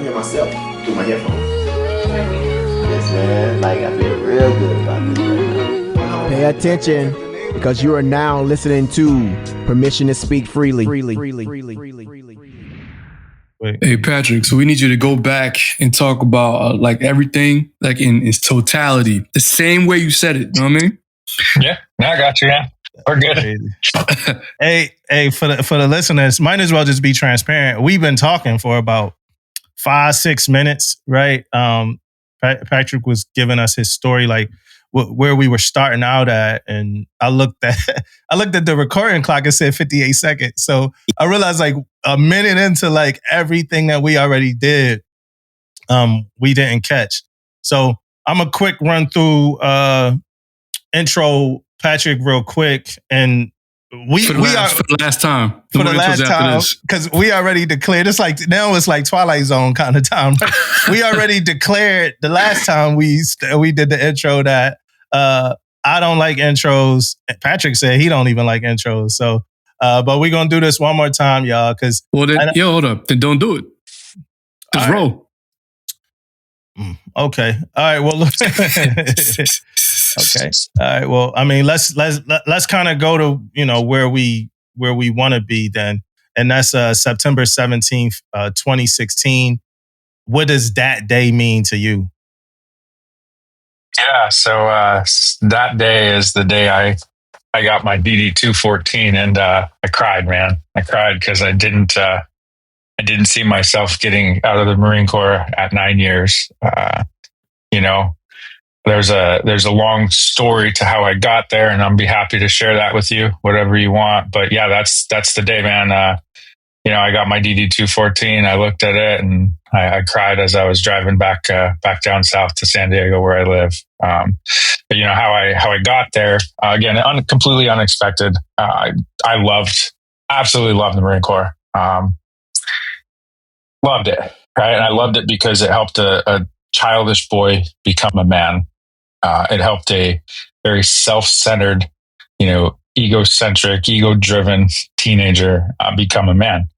hear myself through my headphones. Yes, man. Like, I feel real good about this right now. Pay attention, because you are now listening to Permission to Speak Freely. Hey, Patrick, so we need you to go back and talk about like everything, like in its totality, the same way you said it. You know what I mean? Yeah, I got you, man. We're good. Hey, for the listeners, might as well just be transparent. We've been talking for about 5-6 minutes, right? Patrick was giving us his story, like where we were starting out at, and I looked at the recording clock and said 58 seconds. So I realized like a minute into like everything that we already did, we didn't catch. So I'm a quick run through intro Patrick real quick, and for the last time because we already declared it's like now it's like Twilight Zone kind of time. We already declared the last time we did the intro that I don't like intros. Patrick said he don't even like intros. So, but we're gonna do this one more time, y'all. Because hold up, then don't do it. Just roll. Okay. All right. Well, okay. All right. Well, I mean, let's kind of go to where we want to be then, and that's September 17th, 2016. What does that day mean to you? Yeah. So that day is the day I got my DD 214, and I cried, man. I cried because I didn't see myself getting out of the Marine Corps at 9 years. There's a long story to how I got there, and I'll be happy to share that with you, whatever you want. But yeah, that's the day, man. I got my DD 214. I looked at it and I cried as I was driving back down south to San Diego, where I live. But how I got there, again, completely unexpected. I absolutely loved the Marine Corps. Loved it, right? And I loved it because it helped a childish boy become a man. It helped a very self-centered, egocentric, ego-driven teenager become a man.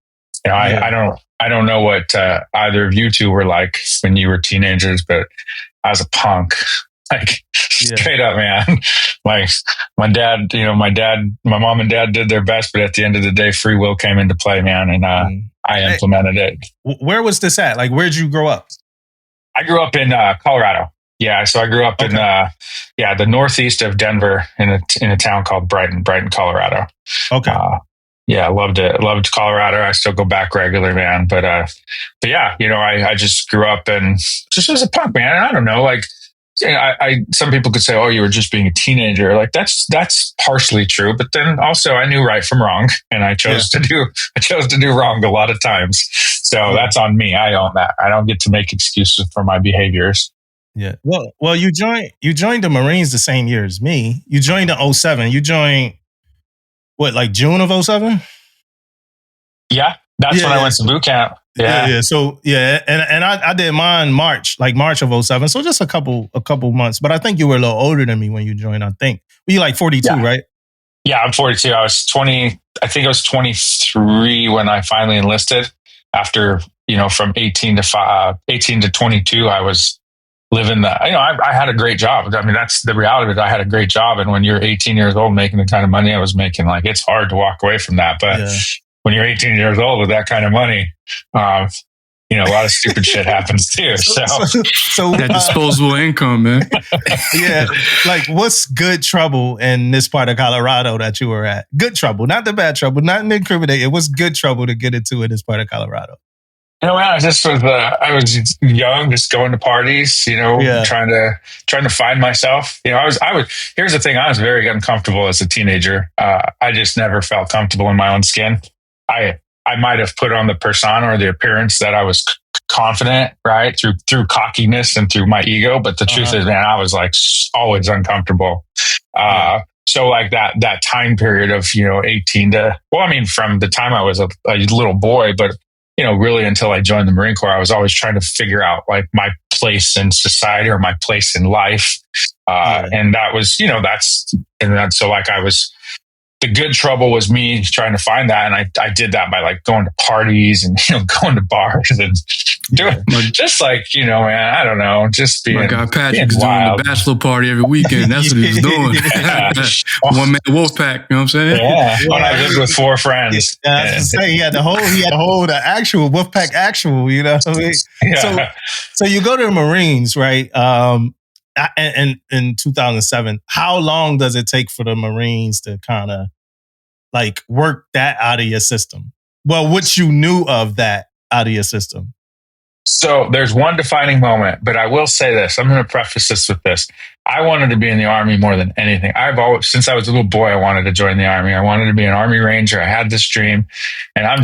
I don't know what either of you two were like when you were teenagers, but I was a punk, straight up, man. Like my mom and dad did their best, but at the end of the day, free will came into play, man, and I implemented it. Where was this at? Like, where'd you grow up? I grew up in Colorado. Yeah, so I grew up in the northeast of Denver in a town called Brighton, Colorado. Okay. I loved it. I loved Colorado. I still go back regular, man. But yeah, I just grew up and just as a punk, man. And I don't know, like, some people could say, "Oh, you were just being a teenager." Like that's partially true, but then also I knew right from wrong, and I chose to do wrong a lot of times. So that's on me. I own that. I don't get to make excuses for my behaviors. Yeah. Well, you joined the Marines the same year as me. You joined in 2007. You joined what, like June of 2007? Yeah, that's when I went to boot camp. Yeah. So and I did mine March of 2007. So just a couple months. But I think you were a little older than me when you joined. I think were you like 42, right? Yeah, I'm 42. I was 20. I think I was 23 when I finally enlisted. After from 18 to 22, I was living the. I had a great job. I mean, that's the reality of it. I had a great job, and when you're 18 years old making the kind of money I was making, like it's hard to walk away from that. But when you're 18 years old with that kind of money, a lot of stupid shit happens too. So that disposable income, man. Yeah. Like, what's good trouble in this part of Colorado that you were at? Good trouble, not the bad trouble, not an incriminating. What's good trouble to get into in this part of Colorado? Man, I was young, just going to parties, trying to find myself. Here's the thing. I was very uncomfortable as a teenager. I just never felt comfortable in my own skin. I might have put on the persona or the appearance that I was confident, right? Through cockiness and through my ego. But the truth is, man, I was like always uncomfortable. So like that time period of, 18 to, from the time I was a little boy, but really until I joined the Marine Corps, I was always trying to figure out like my place in society or my place in life. And that was, so like I was the good trouble was me trying to find that. And I did that by like going to parties and, going to bars and doing just like, man, I don't know, just being. My guy Patrick's doing the bachelor party every weekend. That's what he was doing. One man wolf pack, you know what I'm saying? Yeah. When I lived with 4 friends. Yeah, I was saying, he had to hold the actual wolf pack actual, you know what I mean? Yeah. So you go to the Marines, right? And in 2007, how long does it take for the Marines to kind of like work that out of your system? Well, what you knew of that out of your system? So there's one defining moment, but I will say this. I'm going to preface this with this. I wanted to be in the Army more than anything. Since I was a little boy, I wanted to join the Army. I wanted to be an Army Ranger. I had this dream, and I'm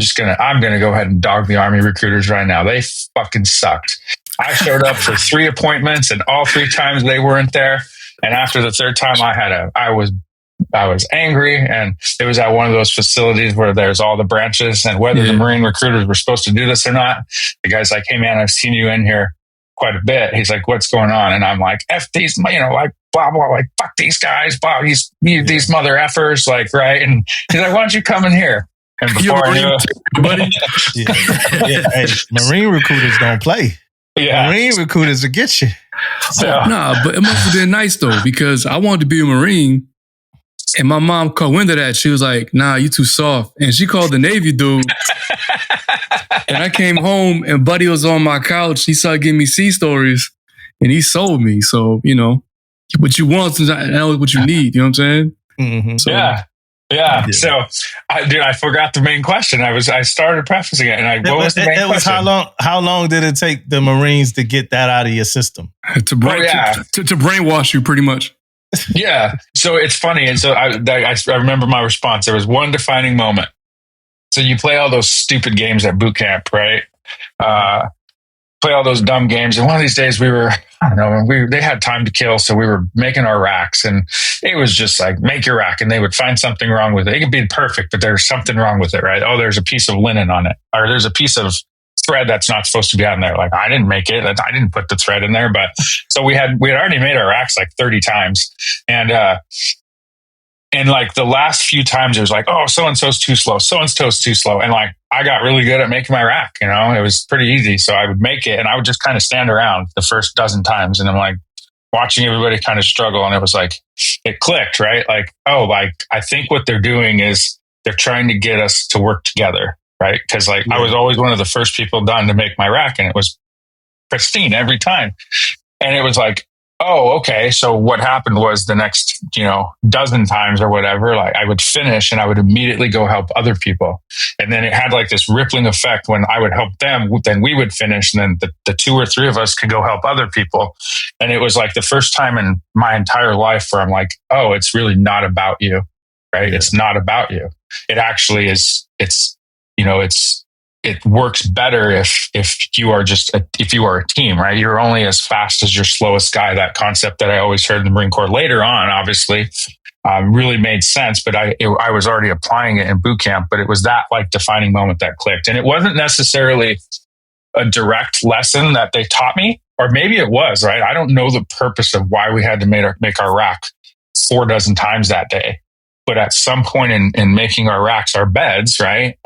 going to go ahead and dog the Army recruiters right now. They fucking sucked. I showed up for 3 appointments, and all 3 times they weren't there. And after the 3rd time, I was angry, and it was at one of those facilities where there's all the branches, and whether the Marine recruiters were supposed to do this or not, the guy's like, "Hey man, I've seen you in here quite a bit." He's like, "What's going on?" And I'm like, "F these, like blah blah, like fuck these guys, blah these mother effers, like right." And he's like, "Why don't you come in here?" And before I knew it, buddy, hey, Marine recruiters don't play. Yeah, Marine recruiters will get you. So, but it must have been nice though, because I wanted to be a Marine. And my mom caught wind of that. She was like, "Nah, you too soft." And she called the Navy dude. And I came home and Buddy was on my couch. He started giving me sea stories and he sold me. So, what you want is not what you need. You know what I'm saying? Mm-hmm. So, yeah. So, I forgot the main question. I started prefacing it, and what was the main question? How long did it take the Marines to get that out of your system? To brainwash you, pretty much. Yeah. So it's funny. And so I remember my response. There was one defining moment. So you play all those stupid games at boot camp, right? Play all those dumb games. And one of these days they had time to kill. So we were making our racks, and it was just like, make your rack, and they would find something wrong with it. It could be perfect, but there's something wrong with it, right? Oh, there's a piece of linen on it, or there's a piece of thread that's not supposed to be on there. Like, I didn't make it. I didn't put the thread in there. But so we had already made our racks like 30 times. And like the last few times it was like, oh, so-and-so's too slow. So-and-so's too slow. And like, I got really good at making my rack, it was pretty easy. So I would make it, and I would just kind of stand around the first dozen times. And I'm like watching everybody kind of struggle. And it was like, it clicked, right? Like, oh, like, I think what they're doing is they're trying to get us to work together. Right. Because I was always one of the first people done to make my rack, and it was pristine every time. And it was like, oh, okay. So what happened was the next, dozen times or whatever, like I would finish and I would immediately go help other people. And then it had like this rippling effect. When I would help them, then we would finish, and then the 2 or 3 of us could go help other people. And it was like the first time in my entire life where I'm like, oh, it's really not about you. Right. Yeah. It's not about you. It actually is. It works better if you are if you are a team, right? You're only as fast as your slowest guy. That concept that I always heard in the Marine Corps later on, obviously, really made sense. But I was already applying it in boot camp. But it was that like defining moment that clicked, and it wasn't necessarily a direct lesson that they taught me, or maybe it was, right? I don't know the purpose of why we had to make our rack 4 dozen times that day. But at some point in making our racks, our beds, right?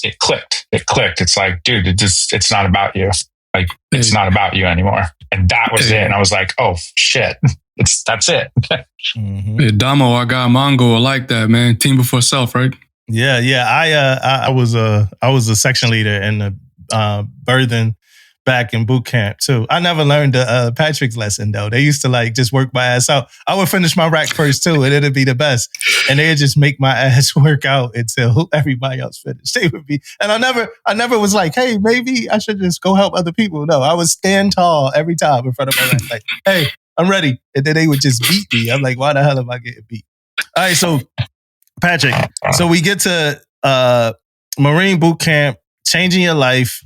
It clicked. It's like, dude, it's not about you. Like, it's not about you anymore. And that was it. And I was like, oh shit, that's it. Mm-hmm. Yeah, Damo, our guy Mongo, I like that, man. Team before self, right? Yeah. I was a section leader in the birthing back in boot camp too. I never learned Patrick's lesson though. They used to like just work my ass out. I would finish my rack first too, and it'd be the best. And they'd just make my ass work out until everybody else finished. They would be, and I never was like, hey, maybe I should just go help other people. No, I would stand tall every time in front of my rack, like, hey, I'm ready. And then they would just beat me. I'm like, why the hell am I getting beat? All right, so Patrick, so we get to Marine boot camp, changing your life.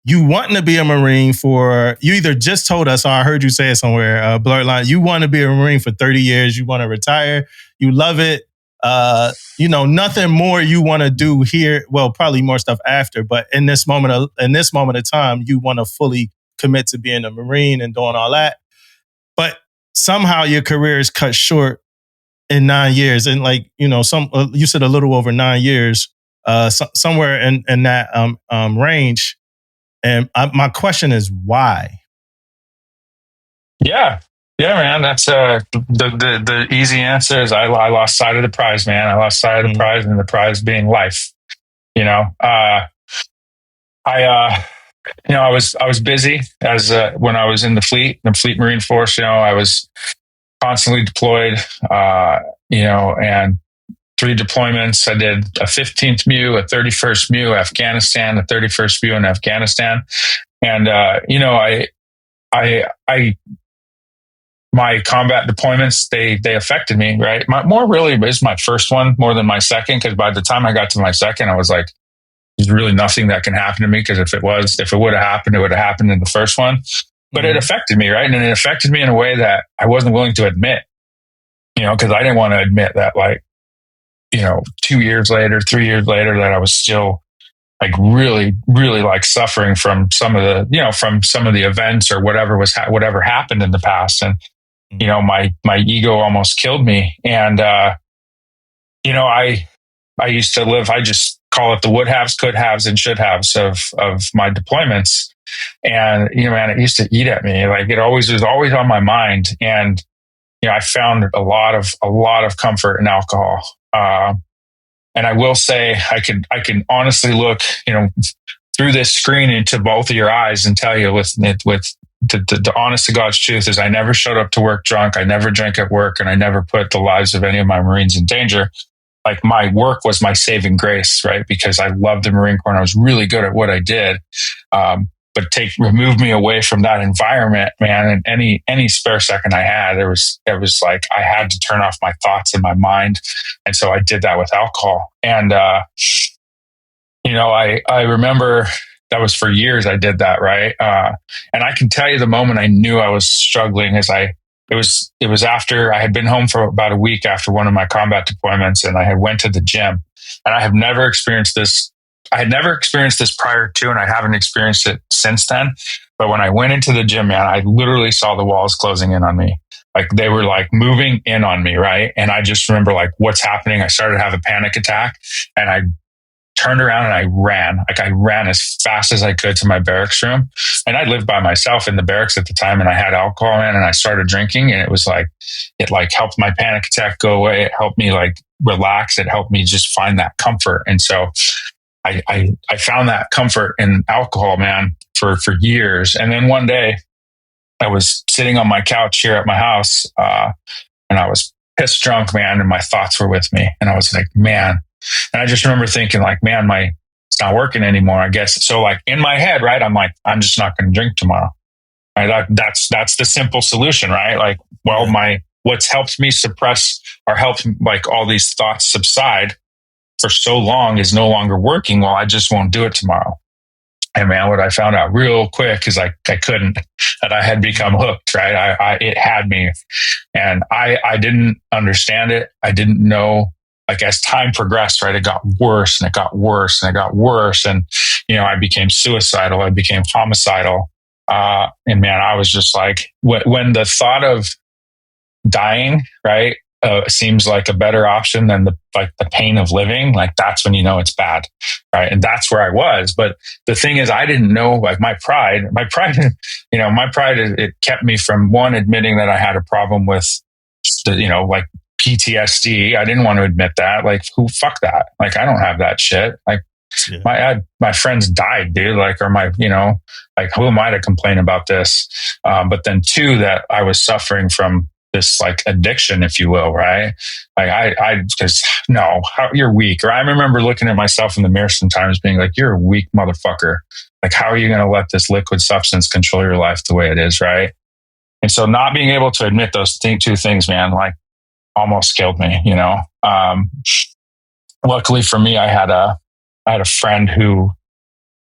You wanting to be a Marine you either just told us, or I heard you say it somewhere, blurred line, you want to be a Marine for 30 years, you want to retire, you love it, nothing more you want to do here, well, probably more stuff after, but in this moment of time, you want to fully commit to being a Marine and doing all that. But somehow your career is cut short in 9 years, and like, you know, you said a little over 9 years, somewhere in that range. And my question is why? Yeah, man. That's the easy answer is I lost sight of the prize, man. I lost sight of the prize, and the prize being life. You know, I was busy as when I was in the Fleet Marine Force. You know, I was constantly deployed. And 3 deployments. I did a 15th MEU, a 31st MEU, Afghanistan, a 31st MEU in Afghanistan, and my combat deployments, they affected me, right? More really is my first one more than my second, because by the time I got to my second, I was like, there's really nothing that can happen to me, because if it would have happened, it would have happened in the first one. But it affected me, right? And it affected me in a way that I wasn't willing to admit, you know, because I didn't want to admit that, like, you know, 2 years later, 3 years later, that I was still like really, really like suffering from some of the events or whatever happened in the past. And, you know, my ego almost killed me. And, I used to live, I just call it the would haves, could haves, and should haves of my deployments. And, you know, man, it used to eat at me. Like it was always on my mind. And, you know, I found a lot of comfort in alcohol. And I will say, I can honestly look, you know, through this screen into both of your eyes and tell you with the honest to God's truth is I never showed up to work drunk. I never drank at work, and I never put the lives of any of my Marines in danger. Like my work was my saving grace, right? Because I loved the Marine Corps and I was really good at what I did. But remove me away from that environment, man. And any spare second I had, it was like I had to turn off my thoughts and my mind. And so I did that with alcohol. And, I remember that was for years I did that, right? And I can tell you the moment I knew I was struggling it was after I had been home for about a week after one of my combat deployments, and I had went to the gym, and I have never experienced this. I had never experienced this prior to, and I haven't experienced it since then. But when I went into the gym, man, I literally saw the walls closing in on me. Like they were like moving in on me, right? And I just remember like, what's happening? I started to have a panic attack, and I turned around and I ran. Like I ran as fast as I could to my barracks room. And I lived by myself in the barracks at the time, and I had alcohol in, and I started drinking, and it was like, it like helped my panic attack go away. It helped me like relax. It helped me just find that comfort. And so I found that comfort in alcohol, man, for years. And then one day I was sitting on my couch here at my house, and I was pissed drunk, man. And my thoughts were with me, and I was like, man. And I just remember thinking like, man, it's not working anymore, I guess. So like in my head, right, I'm like, I'm just not going to drink tomorrow. Right? That's the simple solution, right? Like, well, what's helped me suppress or helped like all these thoughts subside for so long is no longer working. Well, I just won't do it tomorrow. And man, what I found out real quick is I couldn't, that I had become hooked, right? It had me, and I didn't understand it. I didn't know. Like as time progressed, right, it got worse and it got worse and it got worse. And, you know, I became suicidal. I became homicidal. And man, I was just like, when the thought of dying, right, seems like a better option than the pain of living, like that's when you know it's bad, right? And that's where I was. But the thing is, I didn't know, like my pride, it kept me from admitting that I had a problem with like PTSD. I didn't want to admit that. Like, fuck that. Like, I don't have that shit. Like, my friends died, dude. Like, or who am I to complain about this? But then 2, that I was suffering from this like addiction, if you will, right? Like, you're weak. Or I remember looking at myself in the mirror sometimes being like, you're a weak motherfucker. Like, how are you going to let this liquid substance control your life the way it is, right? And so not being able to admit those 2 things, man, like, almost killed me, you know. Luckily for me, I had a friend who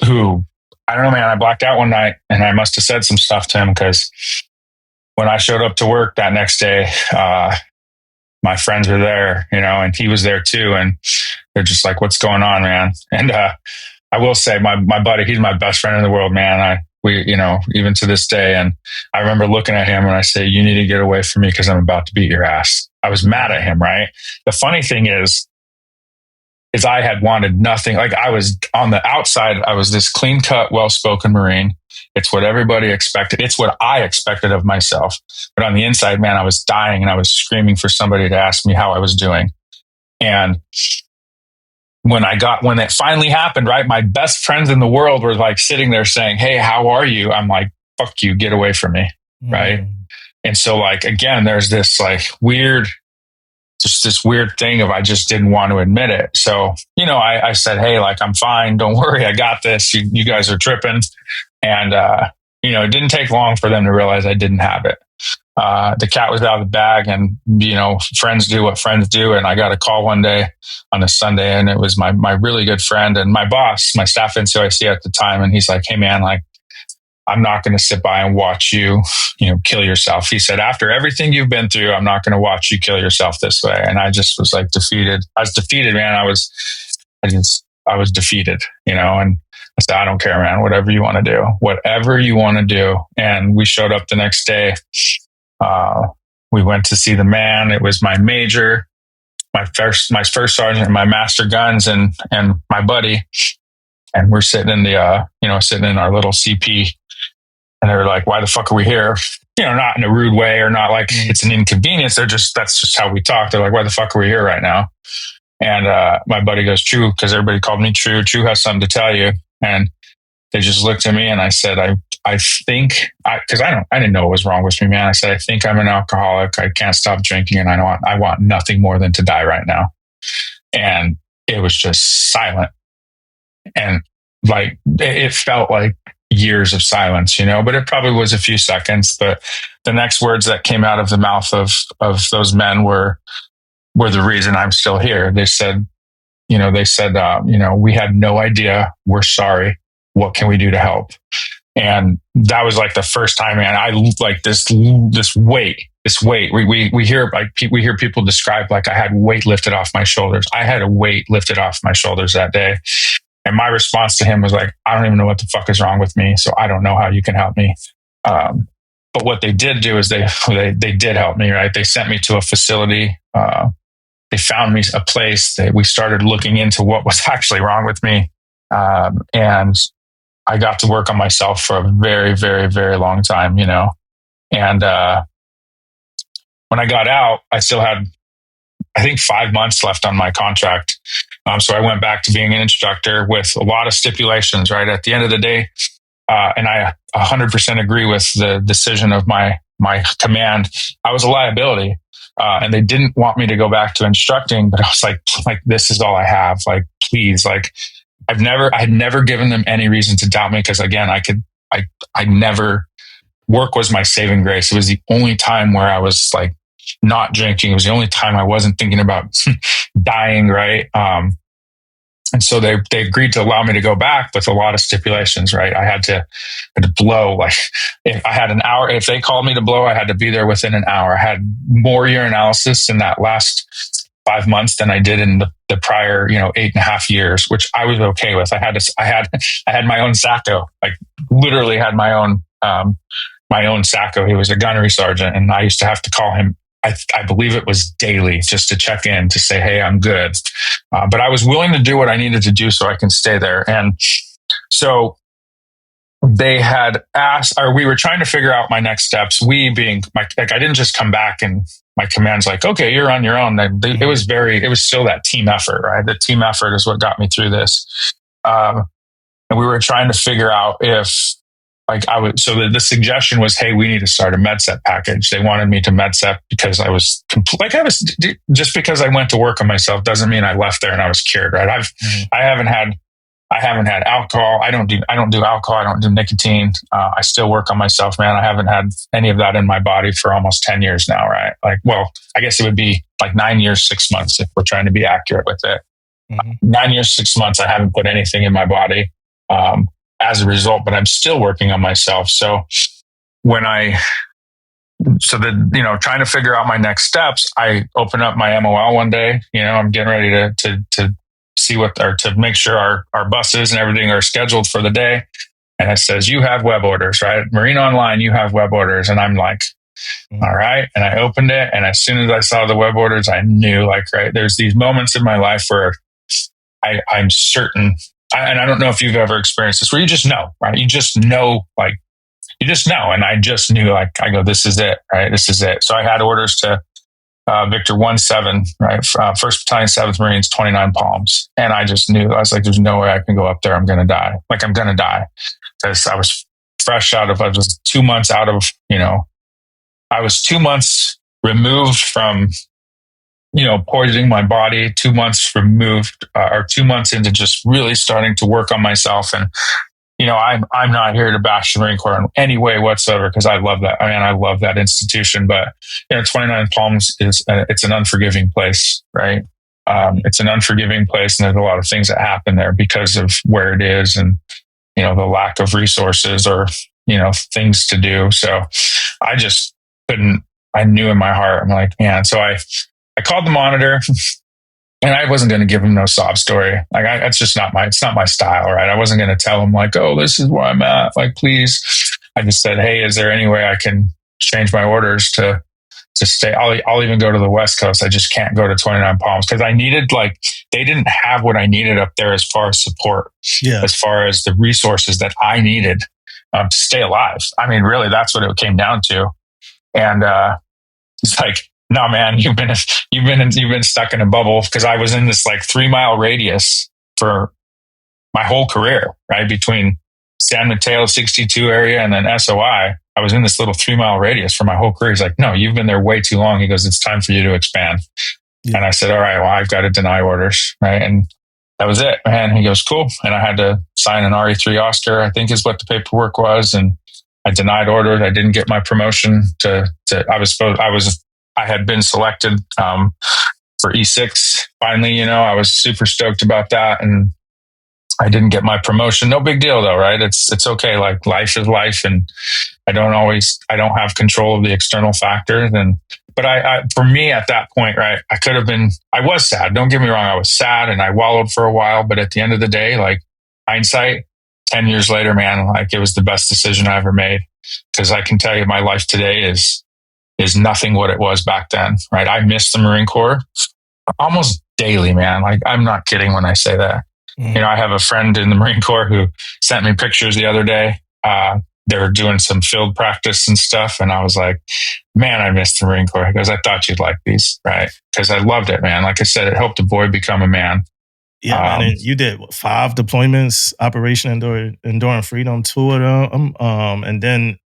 I don't know, man, I blacked out one night, and I must have said some stuff to him, because when I showed up to work that next day, my friends were there, you know, and he was there too, and they're just like, what's going on, man? And I will say, my buddy, he's my best friend in the world, man. even to this day. And I remember looking at him and I say, you need to get away from me because I'm about to beat your ass. I was mad at him, right? The funny thing is I had wanted nothing. Like, I was on the outside, I was this clean cut, well-spoken Marine. It's what everybody expected. It's what I expected of myself. But on the inside, man, I was dying and I was screaming for somebody to ask me how I was doing. And when it finally happened, right, my best friends in the world were like sitting there saying, hey, how are you? I'm like, fuck you, get away from me. Right. And so, like, again, there's this like this weird thing of I just didn't want to admit it. So, I said, hey, like, I'm fine. Don't worry. I got this. You guys are tripping. And, it didn't take long for them to realize I didn't have it. The cat was out of the bag, and, friends do what friends do. And I got a call one day on a Sunday, and it was my really good friend and my boss, my staff NCOIC at the time. And he's like, hey man, like, I'm not going to sit by and watch you, kill yourself. He said, after everything you've been through, I'm not going to watch you kill yourself this way. And I just was like defeated. I was defeated, man. I was defeated, and I said, I don't care, man, whatever you want to do. And we showed up the next day. We went to see the man. It was my major, my first sergeant, my master guns, and my buddy. And we're sitting in sitting in our little CP. And they were like, why the fuck are we here? Not in a rude way or not like it's an inconvenience. That's just how we talk. They're like, why the fuck are we here right now? And my buddy goes, True, because everybody called me True. True has something to tell you. And they just looked at me and I said, I think, because I didn't know what was wrong with me, man. I said, I think I'm an alcoholic. I can't stop drinking, and I want nothing more than to die right now. And it was just silent. And like, it felt like years of silence, but it probably was a few seconds. But the next words that came out of the mouth of those men were the reason I'm still here. They said, we had no idea. We're sorry. What can we do to help? And that was like the first time, man, I like this weight. We hear people describe like I had weight lifted off my shoulders. I had a weight lifted off my shoulders that day. And my response to him was like, I don't even know what the fuck is wrong with me. So I don't know how you can help me. But what they did do is they did help me, right? They sent me to a facility. They found me a place that we started looking into what was actually wrong with me. And I got to work on myself for a very, very, very long time, And when I got out, I still had, I think, 5 months left on my contract. So I went back to being an instructor with a lot of stipulations, right? At the end of the day, and I 100% agree with the decision of my command. I was a liability, and they didn't want me to go back to instructing, but I was like, this is all I have. Like, please, like, I had never given them any reason to doubt me. Cause again, I never, work was my saving grace. It was the only time where I was like not drinking. It was the only time I wasn't thinking about dying. Right. And so they agreed to allow me to go back with a lot of stipulations, right? I had to blow, like, if I had an hour, if they called me to blow, I had to be there within an hour. I had more urinalysis in that last 5 months than I did in the prior, 8.5 years, which I was okay with. I had my own Sacco, like literally had my own Sacco. He was a gunnery sergeant, and I used to have to call him. I believe it was daily, just to check in to say, hey, I'm good. But I was willing to do what I needed to do so I can stay there. And so they had asked, or we were trying to figure out my next steps. We being I didn't just come back and my command's like, okay, you're on your own. It was still that team effort, right? The team effort is what got me through this. And we were trying to figure out if, so the suggestion was, hey, we need to start a MedSep package. They wanted me to MedSep because just because I went to work on myself doesn't mean I left there and I was cured, right? I haven't had alcohol. I don't do alcohol. I don't do nicotine. I still work on myself, man. I haven't had any of that in my body for almost 10 years now, right? I guess it would be like 9 years, 6 months if we're trying to be accurate with it. 9 years, 6 months, I haven't put anything in my body. As a result, but I'm still working on myself. So trying to figure out my next steps, I open up my MOL one day, I'm getting ready to see to make sure our buses and everything are scheduled for the day. And it says, you have web orders, right? Marine Online, you have web orders. And I'm like, all right. And I opened it. And as soon as I saw the web orders, I knew, like, right, there's these moments in my life where I'm certain, and I don't know if you've ever experienced this, where you just know, right? You just know, like, you just know. And I just knew, like, I go, this is it, right? This is it. So I had orders to Victor 1-7, right? 1st Battalion, 7th Marines, 29 Palms. And I just knew, I was like, there's no way I can go up there. I'm going to die. Like, I'm going to die. Because I was fresh I was 2 months out of, I was 2 months removed from, poisoning my body, 2 months removed, or 2 months into just really starting to work on myself. And, I'm not here to bash the Marine Corps in any way whatsoever, because I love that. I mean, I love that institution, but 29 Palms it's an unforgiving place, right? It's an unforgiving place, and there's a lot of things that happen there because of where it is, and the lack of resources or things to do. So I just couldn't. I knew in my heart, I'm like, man. So I called the monitor. And I wasn't going to give him no sob story. Like, it's just it's not my style, right? I wasn't going to tell him, like, oh, this is where I'm at. Like, please. I just said, hey, is there any way I can change my orders to stay? I'll even go to the West Coast. I just can't go to 29 Palms, because I needed, like, they didn't have what I needed up there as far as support, as far as the resources that I needed to stay alive. I mean, really, that's what it came down to. And it's like, no, man, you've been stuck in a bubble, because I was in this like 3 mile radius for my whole career, right? Between San Mateo 62 area and then SOI, I was in this little 3 mile radius for my whole career. He's like, no, you've been there way too long. He goes, it's time for you to expand. Yeah. And I said, all right, well, I've got to deny orders, right? And that was it, man. He goes, cool. And I had to sign an RE3 Oscar, I think is what the paperwork was. And I denied orders. I didn't get my promotion I had been selected for E6. Finally, I was super stoked about that, and I didn't get my promotion. No big deal though, right? It's okay. Like, life is life, and I don't have control of the external factors. But for me at that point, right, I was sad. Don't get me wrong. I was sad and I wallowed for a while, but at the end of the day, like, hindsight, 10 years later, man, like, it was the best decision I ever made. Because I can tell you, my life today is nothing what it was back then, right? I miss the Marine Corps almost daily, man. Like, I'm not kidding when I say that. Mm-hmm. I have a friend in the Marine Corps who sent me pictures the other day. They were doing some field practice and stuff. And I was like, man, I miss the Marine Corps. He goes, I thought you'd like these, right? Because I loved it, man. Like I said, it helped a boy become a man. Yeah, man, you did 5 deployments, Operation Enduring Freedom, 2 of them, and then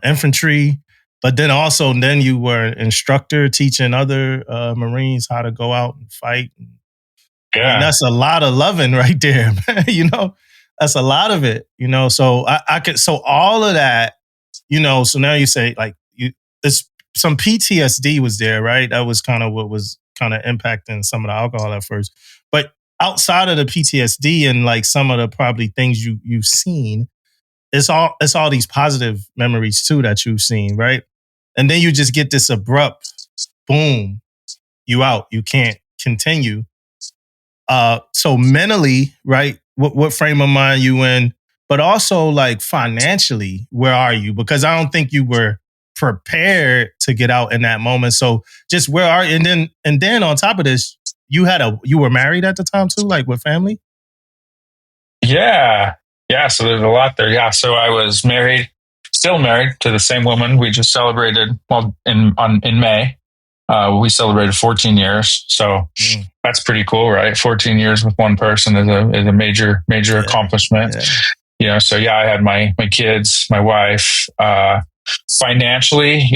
infantry. But then also, you were an instructor teaching other Marines how to go out and fight. Yeah. And that's a lot of loving right there, man. That's a lot of it, So so all of that, so now you say, like, some PTSD was there, right? That was kind of what was kind of impacting some of the alcohol at first. But outside of the PTSD and like some of the probably things you've seen, it's all these positive memories too that you've seen, right? And then you just get this abrupt boom, you out, you can't continue. So mentally, right? What frame of mind you in? But also, like, financially, where are you? Because I don't think you were prepared to get out in that moment. So just where are you? And then on top of this, you were married at the time too, like with family? Yeah. So there's a lot there. Yeah. So I was still married to the same woman. We just celebrated, in May, we celebrated 14 years. So that's pretty cool, right? 14 years with one person is a major accomplishment. Yeah. So yeah, I had my kids, my wife, financially,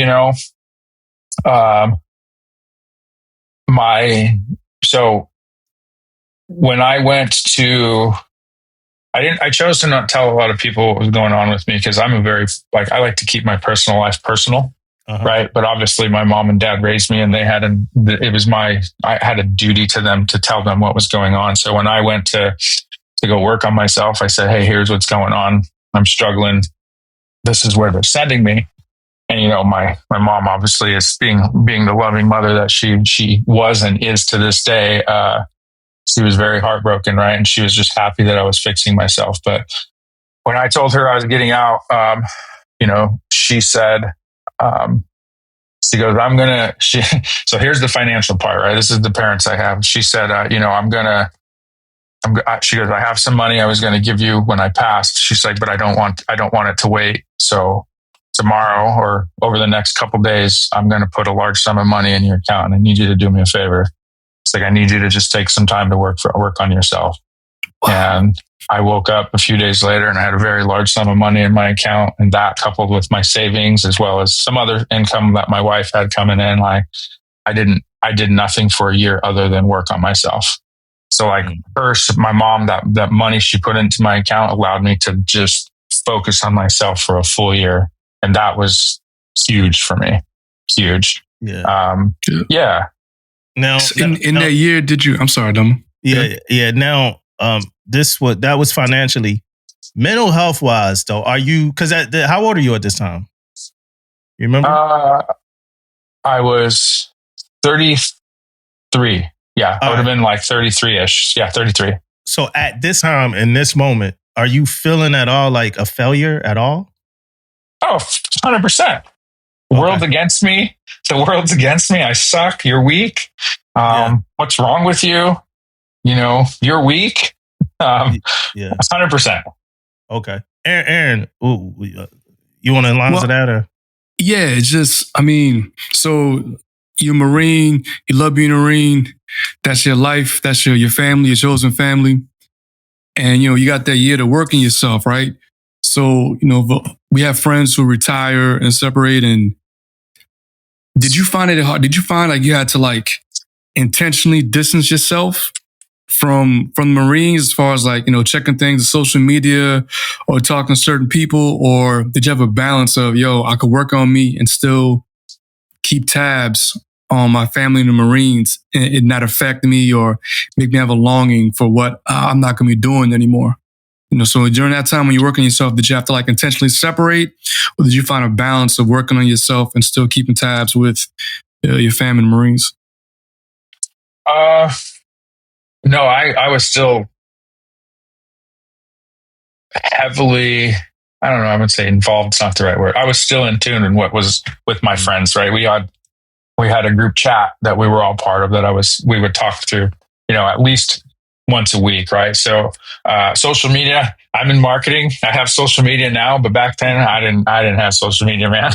so when I went to, I chose to not tell a lot of people what was going on with me, because I'm I like to keep my personal life personal, right? But obviously my mom and dad raised me, and I had a duty to them to tell them what was going on. So when I went to go work on myself, I said, hey, here's what's going on. I'm struggling. This is where they're sending me. And, my mom obviously is being the loving mother that she was and is to this day. She was very heartbroken, right? And she was just happy that I was fixing myself. But when I told her I was getting out, she said, she goes, so here's the financial part, right? This is the parents I have. She said, she goes, I have some money I was going to give you when I passed. She's like, but I don't want it to wait. So tomorrow or over the next couple of days, I'm going to put a large sum of money in your account, and I need you to do me a favor. It's like, I need you to just take some time to work on yourself. And I woke up a few days later and I had a very large sum of money in my account, and that coupled with my savings as well as some other income that my wife had coming in, like I did nothing for a year other than work on myself. So like first, my mom, that money she put into my account allowed me to just focus on myself for a full year. And that was huge for me. Huge. Yeah. Yeah. Now, in that year, did you, I'm sorry, Dom. Yeah. Now, that was financially. Mental health wise, though, are you, because how old are you at this time? You remember? I was 33. Yeah, I would have been like 33-ish. Yeah, 33. So at this time, in this moment, are you feeling at all like a failure at all? Oh, 100%. The world's against me. The world's against me. I suck. You're weak. What's wrong with you? You're weak. 100%. Okay. Aaron, you want to line to that? Or? Yeah, it's just, so you're a Marine, you love being a Marine. That's your life. That's your family, your chosen family. And, you got that year to work in yourself, right? So, we have friends who retire and separate. And did you find it hard? Did you find like you had to like intentionally distance yourself from the Marines as far as like, checking things on social media or talking to certain people? Or did you have a balance of, I could work on me and still keep tabs on my family and the Marines and it not affect me or make me have a longing for what I'm not going to be doing anymore? So during that time when you work on yourself, did you have to like intentionally separate, or did you find a balance of working on yourself and still keeping tabs with your family and Marines? No, I was still heavily, I don't know, I would say involved. It's not the right word. I was still in tune in what was with my friends, right? We had a group chat that we were all part of we would talk through, at least once a week, right? So, social media, I'm in marketing. I have social media now, but back then I didn't have social media, man.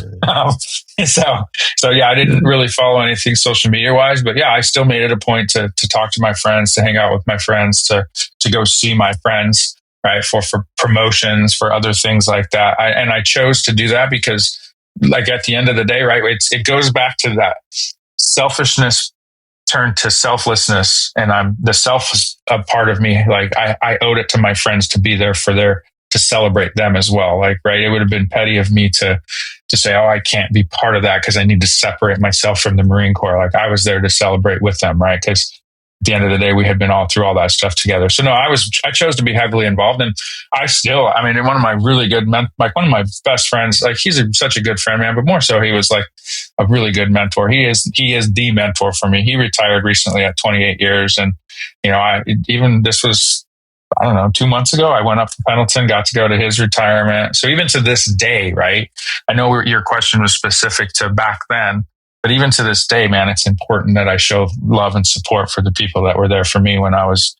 So yeah, I didn't really follow anything social media wise, but yeah, I still made it a point to talk to my friends, to hang out with my friends, to go see my friends, right? For promotions, for other things like that. And I chose to do that because like at the end of the day, right? It goes back to that selfishness turned to selflessness, and the self is a part of me. Like I owed it to my friends to be there to celebrate them as well. Like, right. It would have been petty of me to say, oh, I can't be part of that because I need to separate myself from the Marine Corps. Like I was there to celebrate with them. Right. Because at the end of the day, we had been all through all that stuff together. So no, I chose to be heavily involved. And one of my really good one of my best friends, like he's such a good friend, man, but more so he was like a really good mentor. He is the mentor for me. He retired recently at 28 years. And, this was, I don't know, 2 months ago, I went up to Pendleton, got to go to his retirement. So even to this day, right? I know your question was specific to back then, but even to this day, man, it's important that I show love and support for the people that were there for me when I was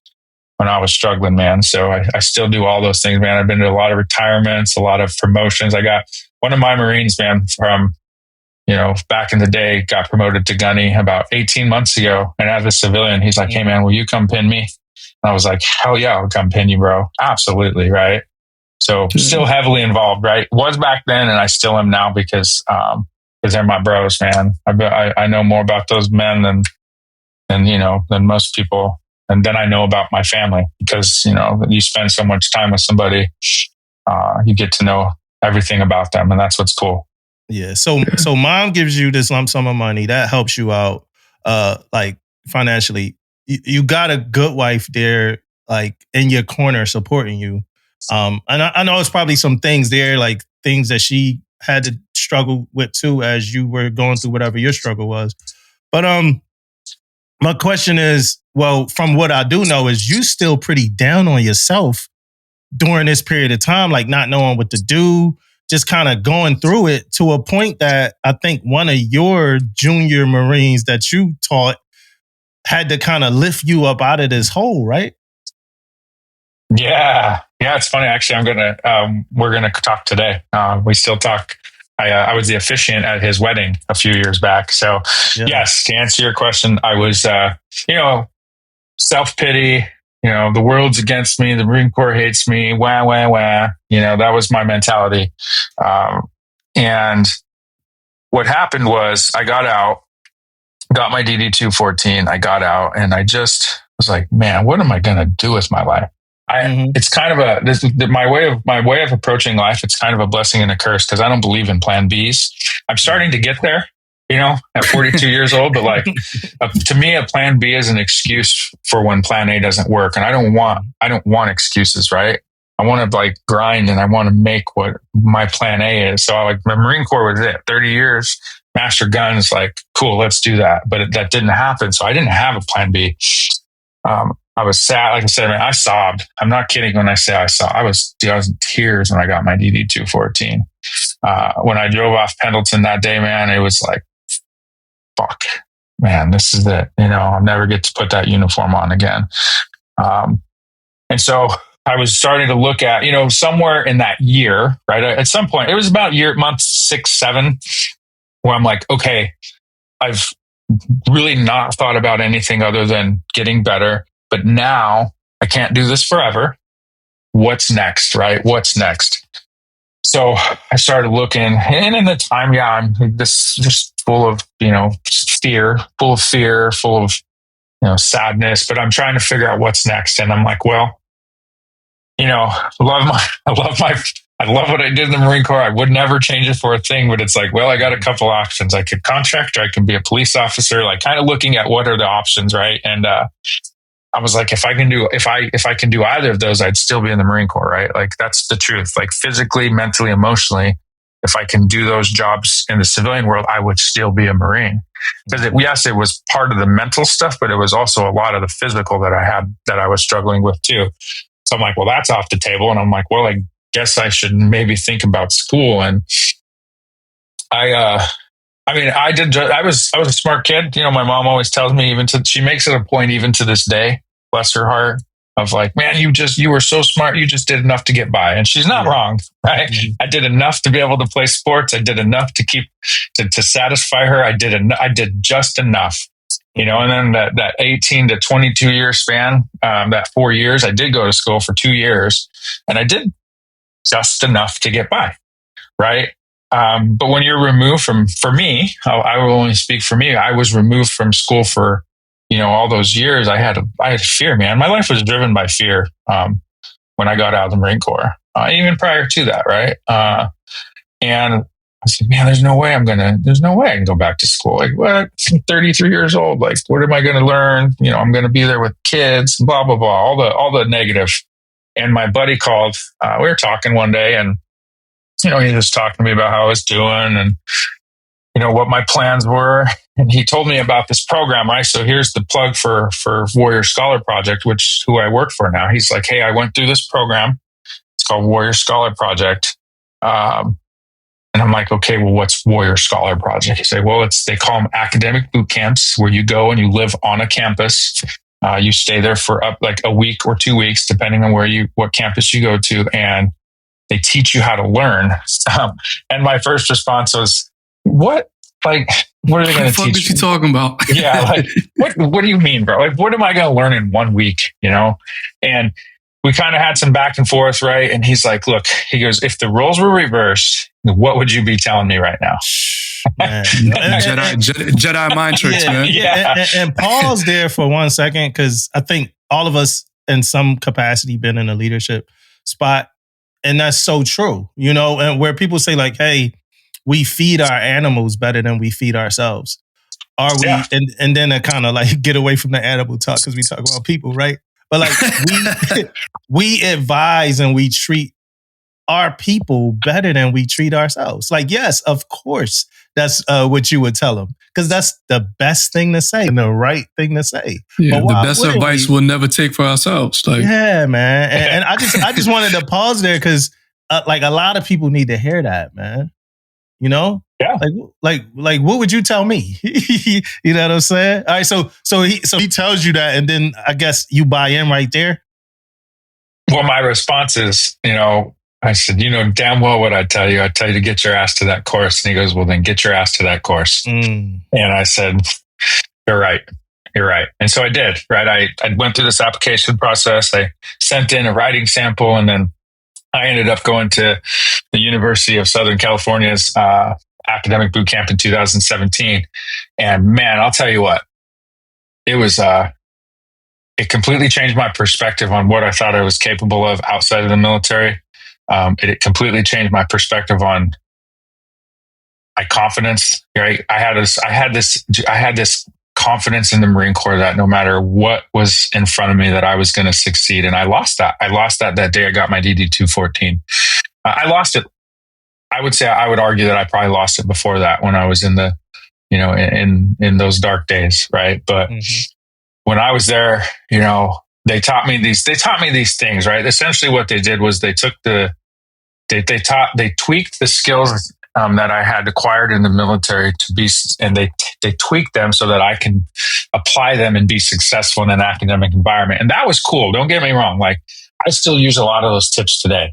struggling, man. So I still do all those things, man. I've been to a lot of retirements, a lot of promotions. I got one of my Marines, man, from, back in the day, got promoted to gunny about 18 months ago. And as a civilian, he's like, hey man, will you come pin me? And I was like, hell yeah, I'll come pin you, bro. Absolutely. Right. So still heavily involved, right? Was back then. And I still am now because they're my bros, man. I know more about those men than most people. And then I know about my family because, you spend so much time with somebody, you get to know everything about them. And that's what's cool. Yeah. So mom gives you this lump sum of money that helps you out, like financially. You got a good wife there, like in your corner supporting you. And I know it's probably some things there, like things that she had to struggle with too, as you were going through whatever your struggle was. But my question is, well, from what I do know is you still pretty down on yourself during this period of time, like not knowing what to do, just kind of going through it to a point that I think one of your junior Marines that you taught had to kind of lift you up out of this hole, right? Yeah. It's funny. Actually, we're gonna talk today. We still talk. I was the officiant at his wedding a few years back. So yes, to answer your question, I was, self-pity, the world's against me. The Marine Corps hates me. Wah, wah, wah. That was my mentality. And what happened was I got out, got my DD-214. I got out and I just was like, man, what am I going to do with my life? It's kind of my way of approaching life. It's kind of a blessing and a curse because I don't believe in plan Bs. I'm starting to get there, at 42 years old. But like, to me, a plan B is an excuse for when plan A doesn't work. And I don't want excuses, right? I want to like grind and I want to make what my plan A is. So my Marine Corps was it. 30 years, master guns, like, cool, let's do that. But that didn't happen. So I didn't have a plan B. I was sad. Like I said, man, I sobbed. I'm not kidding when I say I sobbed. I was in tears when I got my DD-214. When I drove off Pendleton that day, man, it was like, fuck, man, this is it. I'll never get to put that uniform on again. And so I was starting to look at, somewhere in that year, right? At some point, it was about month 6, 7, where I'm like, okay, I've really not thought about anything other than getting better. But now I can't do this forever. What's next, right? What's next? So I started looking, and in the time, I'm just full of, fear, full of, sadness, but I'm trying to figure out what's next. And I'm like, well, I love what I did in the Marine Corps. I would never change it for a thing, but it's like, well, I got a couple options. I could contract or I can be a police officer, like kind of looking at what are the options, right? And, I was like, if I can do either of those, I'd still be in the Marine Corps, right? Like that's the truth. Like physically, mentally, emotionally, if I can do those jobs in the civilian world, I would still be a Marine. Because it was part of the mental stuff, but it was also a lot of the physical that I was struggling with too. So I'm like, well, that's off the table. And I'm like, well, I guess I should maybe think about school. And I was a smart kid. My mom always tells me, she makes it a point even to this day, bless her heart, of like, man, you were so smart. You just did enough to get by. And she's not wrong, right? Mm-hmm. I did enough to be able to play sports. I did enough to satisfy her. I did just enough, and then that 18 to 22 year span, that 4 years, I did go to school for 2 years and I did just enough to get by. Right. But when you're removed for me, I will only speak for me. I was removed from school for, all those years. I had fear, man. My life was driven by fear. When I got out of the Marine Corps, even prior to that. Right. And I said, man, there's no way I can go back to school. Like, what? I'm 33 years old. Like, what am I going to learn? I'm going to be there with kids, blah, blah, blah, all the negative. And my buddy called, we were talking one day and, he was talking to me about how I was doing and, what my plans were. And he told me about this program, right? So here's the plug for Warrior Scholar Project, who I work for now. He's like, hey, I went through this program. It's called Warrior Scholar Project. And I'm like, okay, well, what's Warrior Scholar Project? He said, well, they call them academic boot camps where you go and you live on a campus. You stay there for up like a week or 2 weeks, depending on what campus you go to. And they teach you how to learn. And my first response was, what? Like, what are they going to teach? What are you talking about? Yeah. Like, what do you mean, bro? Like, what am I going to learn in 1 week? And we kind of had some back and forth, right? And he's like, look, he goes, if the roles were reversed, what would you be telling me right now? Jedi mind tricks, man. Yeah. And pause there for 1 second, because I think all of us in some capacity been in a leadership spot. And that's so true, and where people say like, hey, we feed our animals better than we feed ourselves. Are we? Yeah. And then I kind of like get away from the animal talk because we talk about people, right? But like we advise and we treat our people better than we treat ourselves. Like, yes, of course, that's what you would tell them, because that's the best thing to say and the right thing to say. Yeah, the best advice we'll never take for ourselves. Like, yeah, man. And I just wanted to pause there because like a lot of people need to hear that, man. You know? Yeah. Like what would you tell me? You know what I'm saying? All right, so he tells you that, and then I guess you buy in right there. Well, my response is, I said, damn well what I tell you. I tell you to get your ass to that course. And he goes, well, then get your ass to that course. And I said, you're right. You're right. And so I did, right? I went through this application process. I sent in a writing sample, and then I ended up going to the University of Southern California's academic boot camp in 2017. And man, I'll tell you what, it was, it completely changed my perspective on what I thought I was capable of outside of the military. It completely changed my perspective on my confidence. Right? I had this confidence in the Marine Corps that no matter what was in front of me, that I was going to succeed. And I lost that. I lost that day I got my DD 214. I lost it. I would argue that I probably lost it before that, when I was in the, in those dark days. Right. But when I was there, they taught me these things, right? Essentially what they did was they tweaked the skills that I had acquired in the military and they tweaked them so that I can apply them and be successful in an academic environment. And that was cool. Don't get me wrong. Like, I still use a lot of those tips today.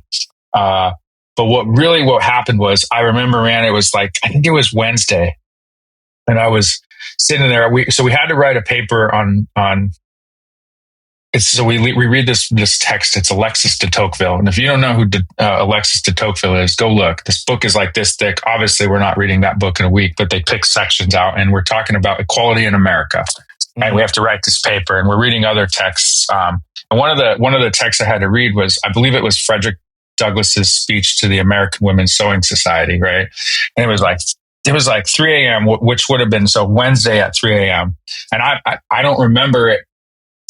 But what happened was, I remember, man, it was like, I think it was Wednesday, and I was sitting there. So we had to write a paper on. So we read this text. It's Alexis de Tocqueville, and if you don't know who Alexis de Tocqueville is, go look. This book is like this thick. Obviously, we're not reading that book in a week, but they pick sections out, and we're talking about equality in America. And we have to write this paper, and we're reading other texts. And one of the texts I had to read was, I believe it was Frederick Douglass's speech to the American Women's Sewing Society, right? And it was like 3 a.m., which would have been Wednesday at 3 a.m. And I don't remember it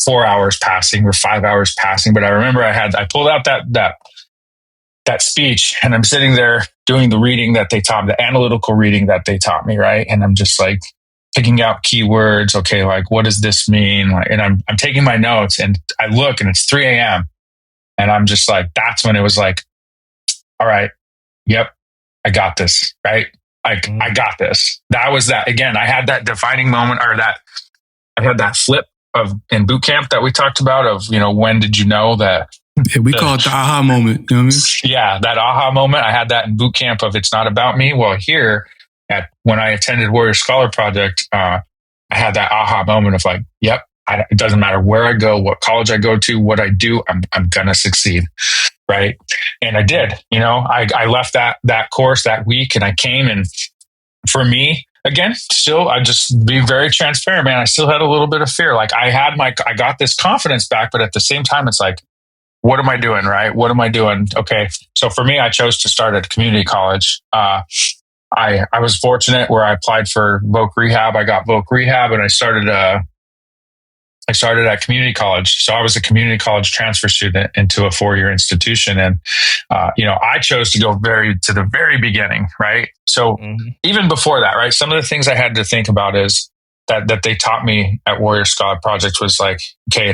4 hours passing or 5 hours passing, but I remember I pulled out that speech, and I'm sitting there doing the reading that they taught me, the analytical reading that they taught me, right? And I'm just like picking out keywords. Okay, like, what does this mean? Like, and I'm taking my notes, and I look, and it's 3 a.m. And I'm just like, that's when it was like, all right, yep, I got this, right? I got this. That was that. Again, I had that defining moment, or I had that flip in boot camp that we talked about of, when did you know that? Yeah, we call it the aha moment. You know what I mean? Yeah, that aha moment. I had that in boot camp of, it's not about me. Well, here when I attended Warrior Scholar Project, I had that aha moment of like, yep, it doesn't matter where I go, what college I go to, what I do, I'm going to succeed. Right. And I did, I left that course that week, and I came, and for me, again, still, I just be very transparent, man. I still had a little bit of fear. Like, I got this confidence back, but at the same time, it's like, what am I doing? Right. What am I doing? Okay. So for me, I chose to start at community college. I was fortunate where I applied for voc rehab. I got voc rehab, and I started at community college. So I was a community college transfer student into a 4-year institution. And, I chose to go to the very beginning. Right. So even before that, right, some of the things I had to think about is that they taught me at Warrior Scholar Project was like, okay,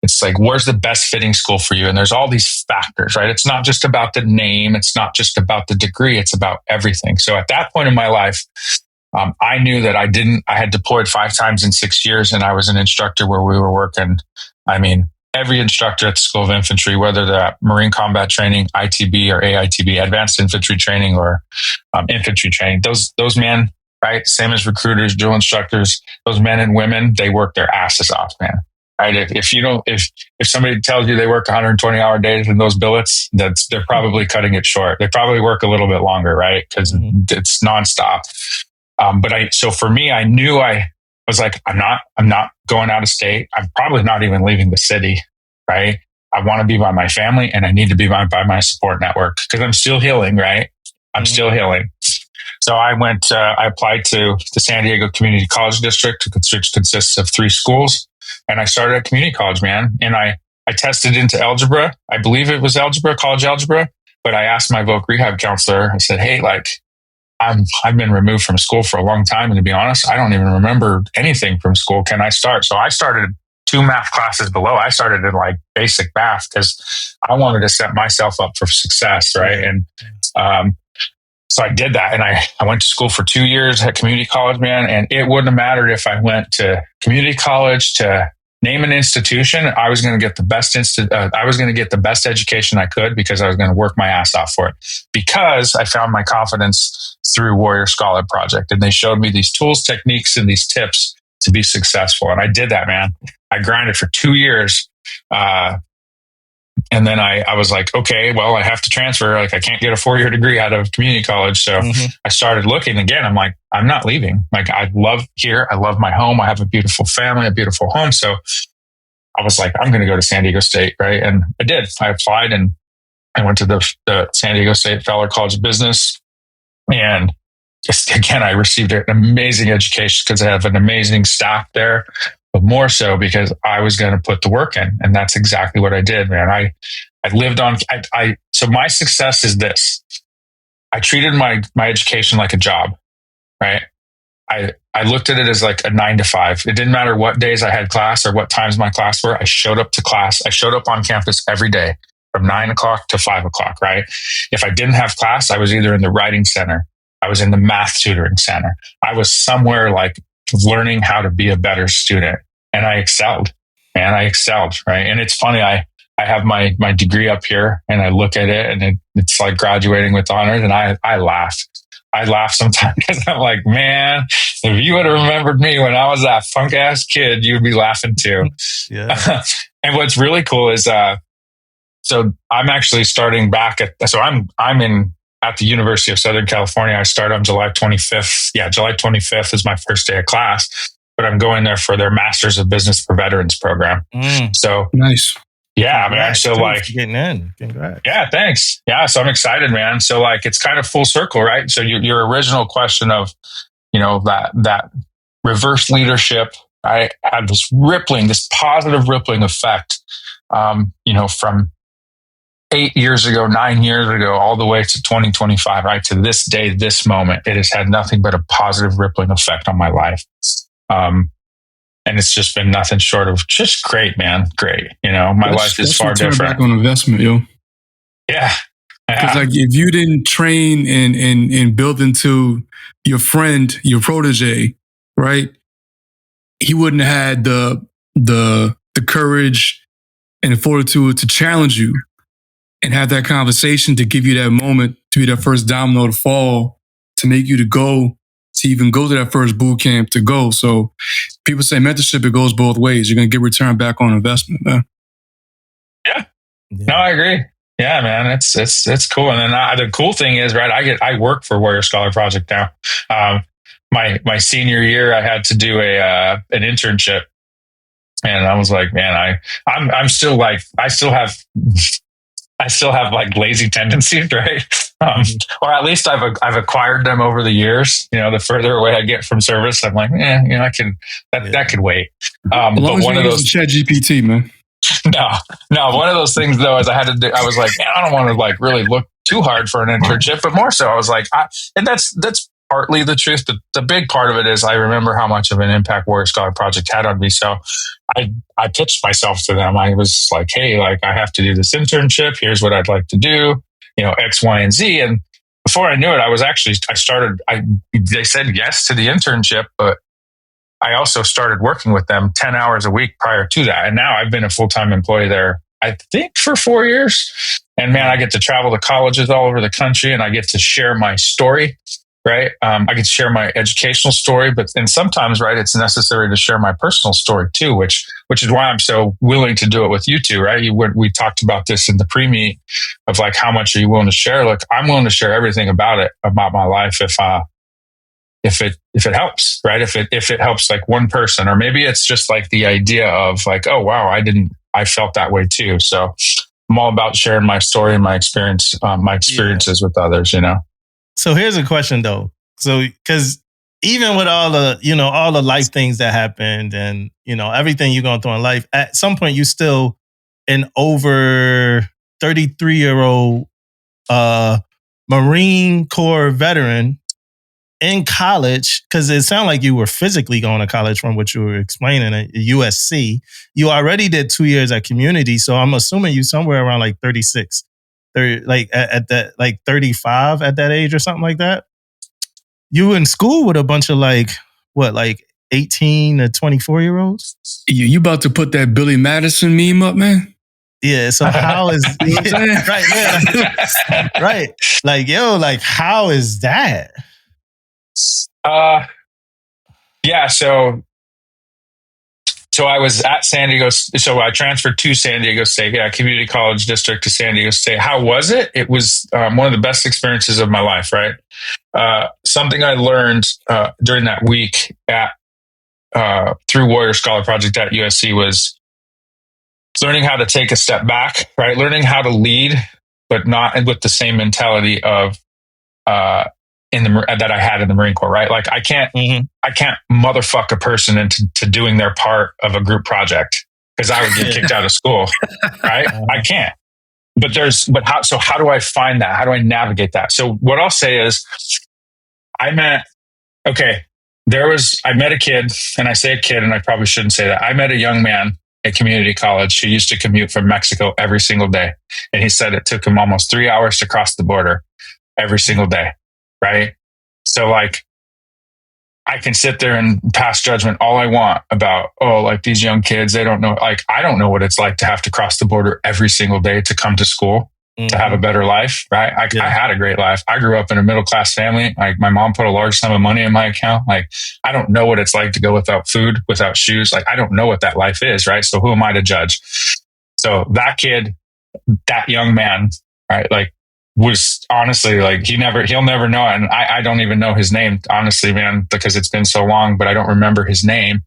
it's like, where's the best fitting school for you? And there's all these factors, right? It's not just about the name. It's not just about the degree. It's about everything. So at that point in my life, I knew that I had deployed 5 times in 6 years, and I was an instructor where we were working. I mean, every instructor at the School of Infantry, whether they're Marine Combat Training, ITB or AITB, Advanced Infantry Training, or infantry training, those men, right? Same as recruiters, drill instructors, those men and women, they work their asses off, man. Right? If somebody tells you they work 120-hour days in those billets, they're probably cutting it short. They probably work a little bit longer, right? Because it's nonstop. So for me, I knew I was like, I'm not going out of state. I'm probably not even leaving the city, right? I want to be by my family, and I need to be by my support network, because I'm still healing, right? I'm still healing. So I applied to the San Diego Community College District, which consists of 3 schools. And I started at community college, man. And I tested into algebra. I believe it was algebra, college algebra. But I asked my voc rehab counselor, I said, hey, like, I've been removed from school for a long time. And to be honest, I don't even remember anything from school. Can I start? So I started 2 math classes below. I started in like basic math because I wanted to set myself up for success. Right. And, so I did that, and I went to school for 2 years at community college, man. And it wouldn't have mattered if I went to community college, to name an institution. I was going to get the best I was going to get the best education I could because I was going to work my ass off for it. Because I found my confidence through Warrior Scholar Project, and they showed me these tools, techniques, and these tips to be successful. And I did that, man. I grinded for 2 years. And then I was like, okay, well, I have to transfer. Like, I can't get a 4-year degree out of community college. So I started looking again. I'm like, I'm not leaving. Like, I love here. I love my home. I have a beautiful family, a beautiful home. So I was like, I'm going to go to San Diego State. Right. And I did. I applied and I went to the San Diego State Fowler College of Business. And just again, I received an amazing education because I have an amazing staff there. But more so because I was going to put the work in. And that's exactly what I did, man. I lived on, so my success is this. I treated my education like a job, right? I looked at it as like a 9 to 5. It didn't matter what days I had class or what times my class were. I showed up to class. I showed up on campus every day from 9 o'clock to 5 o'clock, right? If I didn't have class, I was either in the writing center. I was in the math tutoring center. I was somewhere like learning how to be a better student. And I excelled, man. I excelled, right? And it's funny, I have my degree up here and I look at it and it's like graduating with honors, and I laugh. I laugh sometimes because I'm like, man, if you would have remembered me when I was that punk ass kid, you'd be laughing too. Yeah. And what's really cool is, so I'm actually starting back I'm in at the University of Southern California. I start on July 25th. Yeah, July 25th is my first day of class, but I'm going there for their Masters of Business for Veterans program. So nice. Yeah, man. So like getting in. Congrats. Yeah, thanks. Yeah, so I'm excited, man. So like it's kind of full circle, right? So your original question of, that reverse leadership, I had this positive rippling effect, from 8 years ago, 9 years ago, all the way to 2025, right? To this day, this moment, it has had nothing but a positive rippling effect on my life. And it's just been nothing short of just great, man. Great. My life is far different. Back on investment, yo. Yeah. Because like if you didn't train and build into your friend, your protege, right? He wouldn't have had the courage and the fortitude to challenge you and have that conversation, to give you that moment, to be that first domino to fall, to make you to even go to that first boot camp to go. So people say mentorship, it goes both ways. You're going to get return back on investment, man. Yeah. No, I agree. Yeah, man, it's cool. And then the cool thing is, right, I work for Warrior Scholar Project now. My senior year, I had to do an internship. And I was like, man, I'm still like, I still have like lazy tendencies, right? Or at least I've acquired them over the years. The further away I get from service, I'm like, I can, that could wait. But one of those ChatGPT, man. No. One of those things though, is I was like, man, I don't want to like really look too hard for an internship, but more so I was like, and that's partly the truth. The big part of it is I remember how much of an impact Warrior Scholar Project had on me. So I pitched myself to them. I was like, hey, like I have to do this internship. Here's what I'd like to do, X, Y, and Z. And before I knew it, they said yes to the internship, but I also started working with them 10 hours a week prior to that. And now I've been a full-time employee there, I think for 4 years. And man, I get to travel to colleges all over the country and I get to share my story. Right. I get to share my educational story, and sometimes, right, it's necessary to share my personal story too, which is why I'm so willing to do it with you two, right? We talked about this in the pre-meet of like, how much are you willing to share? Look, I'm willing to share everything about my life if it helps, right? If it helps like one person, or maybe it's just like the idea of like, oh wow, I felt that way too. So I'm all about sharing my story and my experiences with others, So here's a question though. So, because even with all the life things that happened and, everything you're going through in life, at some point you still an over 33-year-old a Marine Corps veteran in college, because it sounded like you were physically going to college from what you were explaining at USC. You already did 2 years at community, so I'm assuming you somewhere around like 36, 30, like at that, like 35 at that age or something like that. You in school with a bunch of like 18 to 24-year-olds? You about to put that Billy Madison meme up, man? Yeah, so how is right, yeah, right. Like, yo, like how is that? Yeah, so I was at San Diego. So I transferred to San Diego State, community college district to San Diego State. How was it? It was one of the best experiences of my life, right? Something I learned during that week at through Warrior Scholar Project at USC was learning how to take a step back, right? Learning how to lead, but not with the same mentality of that I had in the Marine Corps, right? Like I can't motherfuck a person into doing their part of a group project because I would get kicked out of school, right? I can't. But how do I find that? How do I navigate that? So what I'll say is I met a kid, and I say a kid, and I probably shouldn't say that. I met a young man at community college who used to commute from Mexico every single day. And he said it took him almost 3 hours to cross the border every single day. Right. So like, I can sit there and pass judgment all I want about, like these young kids, they don't know, like, I don't know what it's like to have to cross the border every single day to come to school, to have a better life. Right. I had a great life. I grew up in a middle-class family. Like my mom put a large sum of money in my account. Like, I don't know what it's like to go without food, without shoes. Like, I don't know what that life is. Right. So who am I to judge? So that kid, that young man, right. Like, was honestly like he'll never know it. And I don't even know his name, honestly, man, because it's been so long, but I don't remember his name.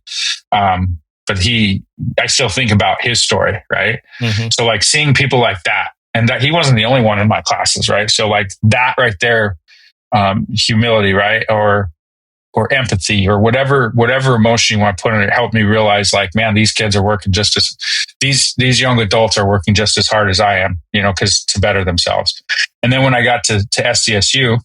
But I still think about his story, right? Mm-hmm. So like seeing people like that, and that he wasn't the only one in my classes, right? So like that right there, humility, right? Or empathy or whatever emotion you want to put in it, helped me realize like, man, these kids are working these young adults are working just as hard as I am, because to better themselves. And then when I got to SDSU,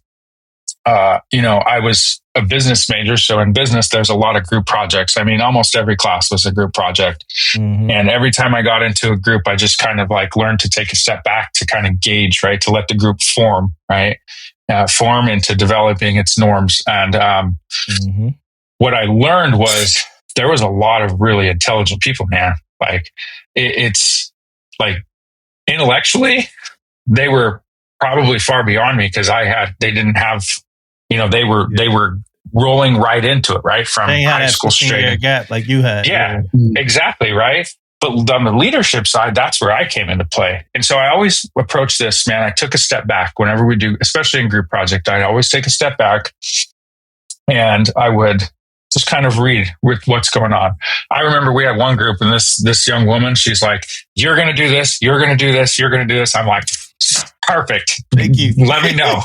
I was a business major. So in business, there's a lot of group projects. I mean, almost every class was a group project. Mm-hmm. And every time I got into a group, I just kind of like learned to take a step back to kind of gauge, right? To let the group form, right? Form into developing its norms. And what I learned was there was a lot of really intelligent people, man. Like it's like intellectually, they were probably far beyond me because they didn't have, they were rolling right into it, right? From high school straight gap like you had. Yeah, exactly. Right. But on the leadership side, that's where I came into play. And so I always approach this, man. I took a step back whenever we do, especially in group project, I always take a step back and I would just kind of read with what's going on. I remember we had one group and this young woman, she's like, you're going to do this. You're going to do this. You're going to do this. I'm like, perfect. Thank you. Let me know,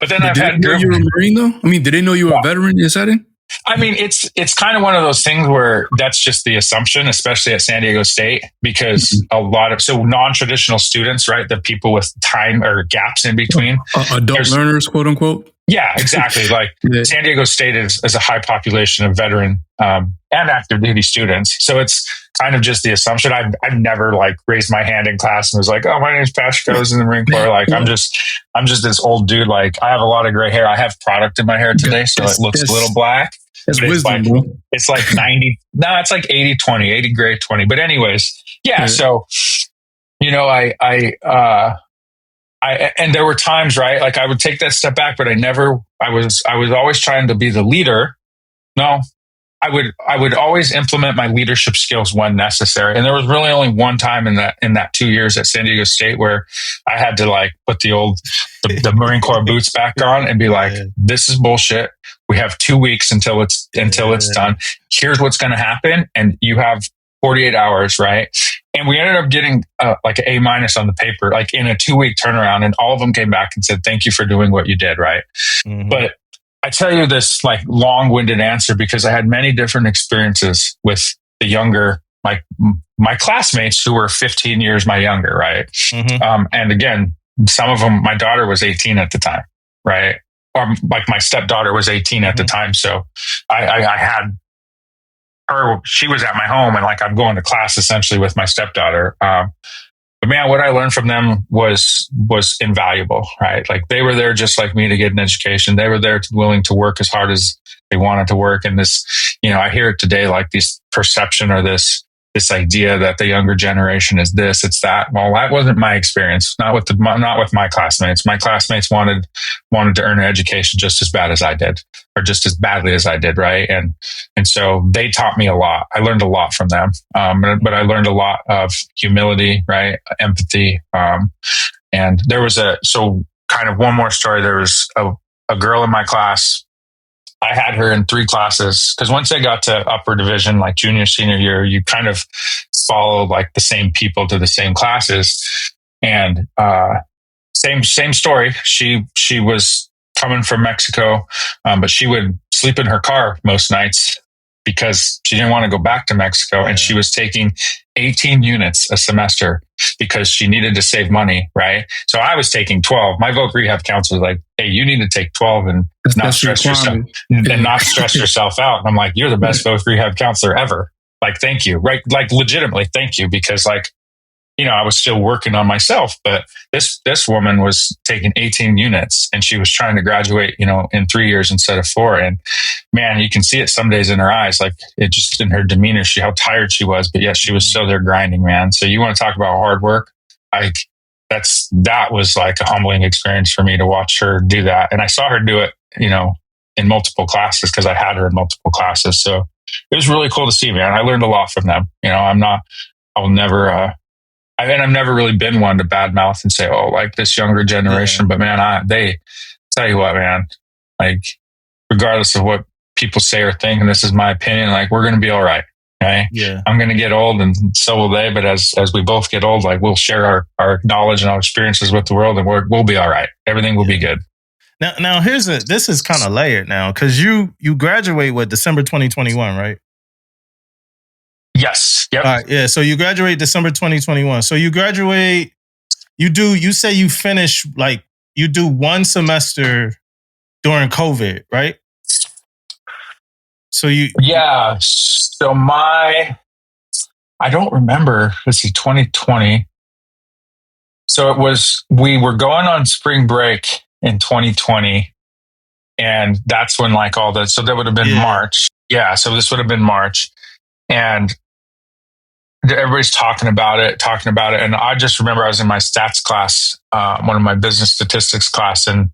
but then I've had group. You were a Marine though? I mean, did they know you were a veteran in setting? I mean, it's kind of one of those things where that's just the assumption, especially at San Diego State, because a lot of non-traditional students, right? The people with time or gaps in between. Adult learners, quote unquote. Yeah, exactly. Like San Diego State is a high population of veteran and active duty students. So it's kind of just the assumption. I've never like raised my hand in class and was like, oh, my name's Patrick. I was in the Marine Corps. Like I'm just this old dude. Like I have a lot of gray hair. I have product in my hair today, so it looks a little black. That's wisdom, bro. It's like 90. No, it's like 80-20, 80 gray, 20. But anyways, yeah. So, and there were times, right? Like I would take that step back, but I was always trying to be the leader. No, I would always implement my leadership skills when necessary. And there was really only one time in that 2 years at San Diego State where I had to like put the Marine Corps boots back on and be like, this is bullshit. We have 2 weeks until it's done. Here's what's going to happen. And you have 48 hours, right? And we ended up getting like an A- on the paper, like in a 2-week turnaround. And all of them came back and said, thank you for doing what you did, right? Mm-hmm. But I tell you this like long-winded answer because I had many different experiences with the younger, like my classmates who were 15 years my younger, right? Mm-hmm. And again, some of them, my daughter was 18 at the time, right? Or like my stepdaughter was 18 at the time. So I had her, she was at my home, and like I'm going to class essentially with my stepdaughter. But man, what I learned from them was invaluable, right? Like they were there just like me to get an education. They were there willing to work as hard as they wanted to work. And this, I hear it today, like this perception or this idea that the younger generation is this, it's that. Well, that wasn't my experience. Not with my classmates. My classmates wanted to earn an education just as bad as I did, or just as badly as I did, right? And so they taught me a lot. I learned a lot from them, but I learned a lot of humility, right? Empathy, and there was kind of one more story. There was a girl in my class. I had her in 3 classes because once I got to upper division, like junior, senior year, you kind of follow like the same people to the same classes. And same story. She was coming from Mexico, but she would sleep in her car most nights because she didn't want to go back to Mexico. Yeah. And she was taking 18 units a semester because she needed to save money, right? So I was taking 12. My voc rehab counselor was like, hey, you need to take 12 and not stress yourself out. And I'm like, you're the best voc rehab counselor ever. Like, thank you. Right? Like legitimately, thank you. Because like, I was still working on myself, but this woman was taking 18 units and she was trying to graduate, in 3 years instead of 4. And man, you can see it some days in her eyes, like it just in her demeanor, how tired she was, but yet she was still there grinding, man. So you want to talk about hard work? Like that was like a humbling experience for me to watch her do that. And I saw her do it, in multiple classes because I had her in multiple classes. So it was really cool to see, man. I learned a lot from them. I've never really been one to badmouth and say, oh, like this younger generation. Yeah. But man, they tell you what, man, like regardless of what people say or think, and this is my opinion, like we're going to be all right. Okay. Yeah. I'm going to get old and so will they. But as we both get old, like we'll share our knowledge and our experiences with the world and we'll be all right. Everything will be good. Now this is kind of layered now because you graduate with December 2021, right? Yes. Yep. All right. Yeah. So you graduate December 2021. So you graduate, you say you finish, like you do one semester during COVID, right? So yeah. So I don't remember, let's see, 2020. So we were going on spring break in 2020. And that's when like so that would have been March. Yeah. So this would have been March. And everybody's talking about it. And I just remember I was in my stats class, one of my business statistics class, and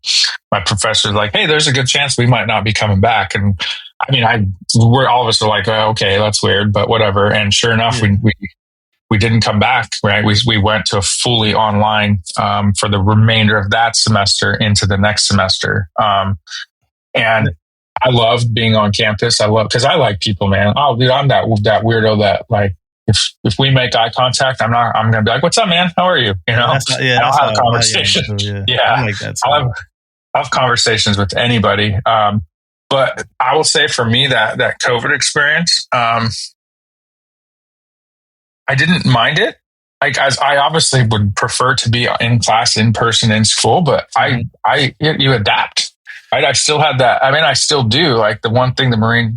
my professor was like, hey, there's a good chance we might not be coming back. And I mean, we're all of us are like, oh, okay, that's weird, but whatever. And sure enough, we didn't come back, right? We went to a fully online for the remainder of that semester into the next semester. And I loved being on campus. Because I like people, man. Oh, dude, I'm that weirdo that like, if we make eye contact, I'm going to be like, what's up, man? How are you? I'll have a conversation. I like that. I'll have conversations with anybody. But I will say for me that COVID experience, I didn't mind it. Like I obviously would prefer to be in class, in person, in school, but you adapt. I still had that. I mean, I still do. Like the one thing the Marine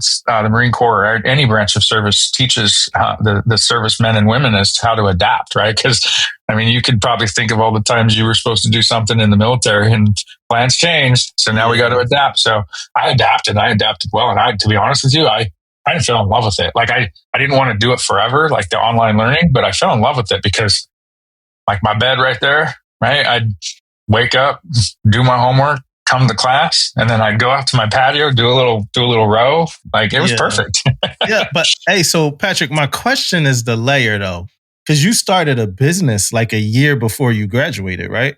Corps or any branch of service teaches the servicemen and women is how to adapt, right? Because I mean, you could probably think of all the times you were supposed to do something in the military and plans changed. So now we got to adapt. So I adapted well. And to be honest with you, I kind of fell in love with it. Like I didn't want to do it forever, like the online learning, but I fell in love with it because like my bed right there, right? I'd wake up, do my homework, come to class, and then I'd go out to my patio, do a little row. Like it was perfect. Yeah. But hey, so Patrick, my question is the layer though, because you started a business like a year before you graduated, right?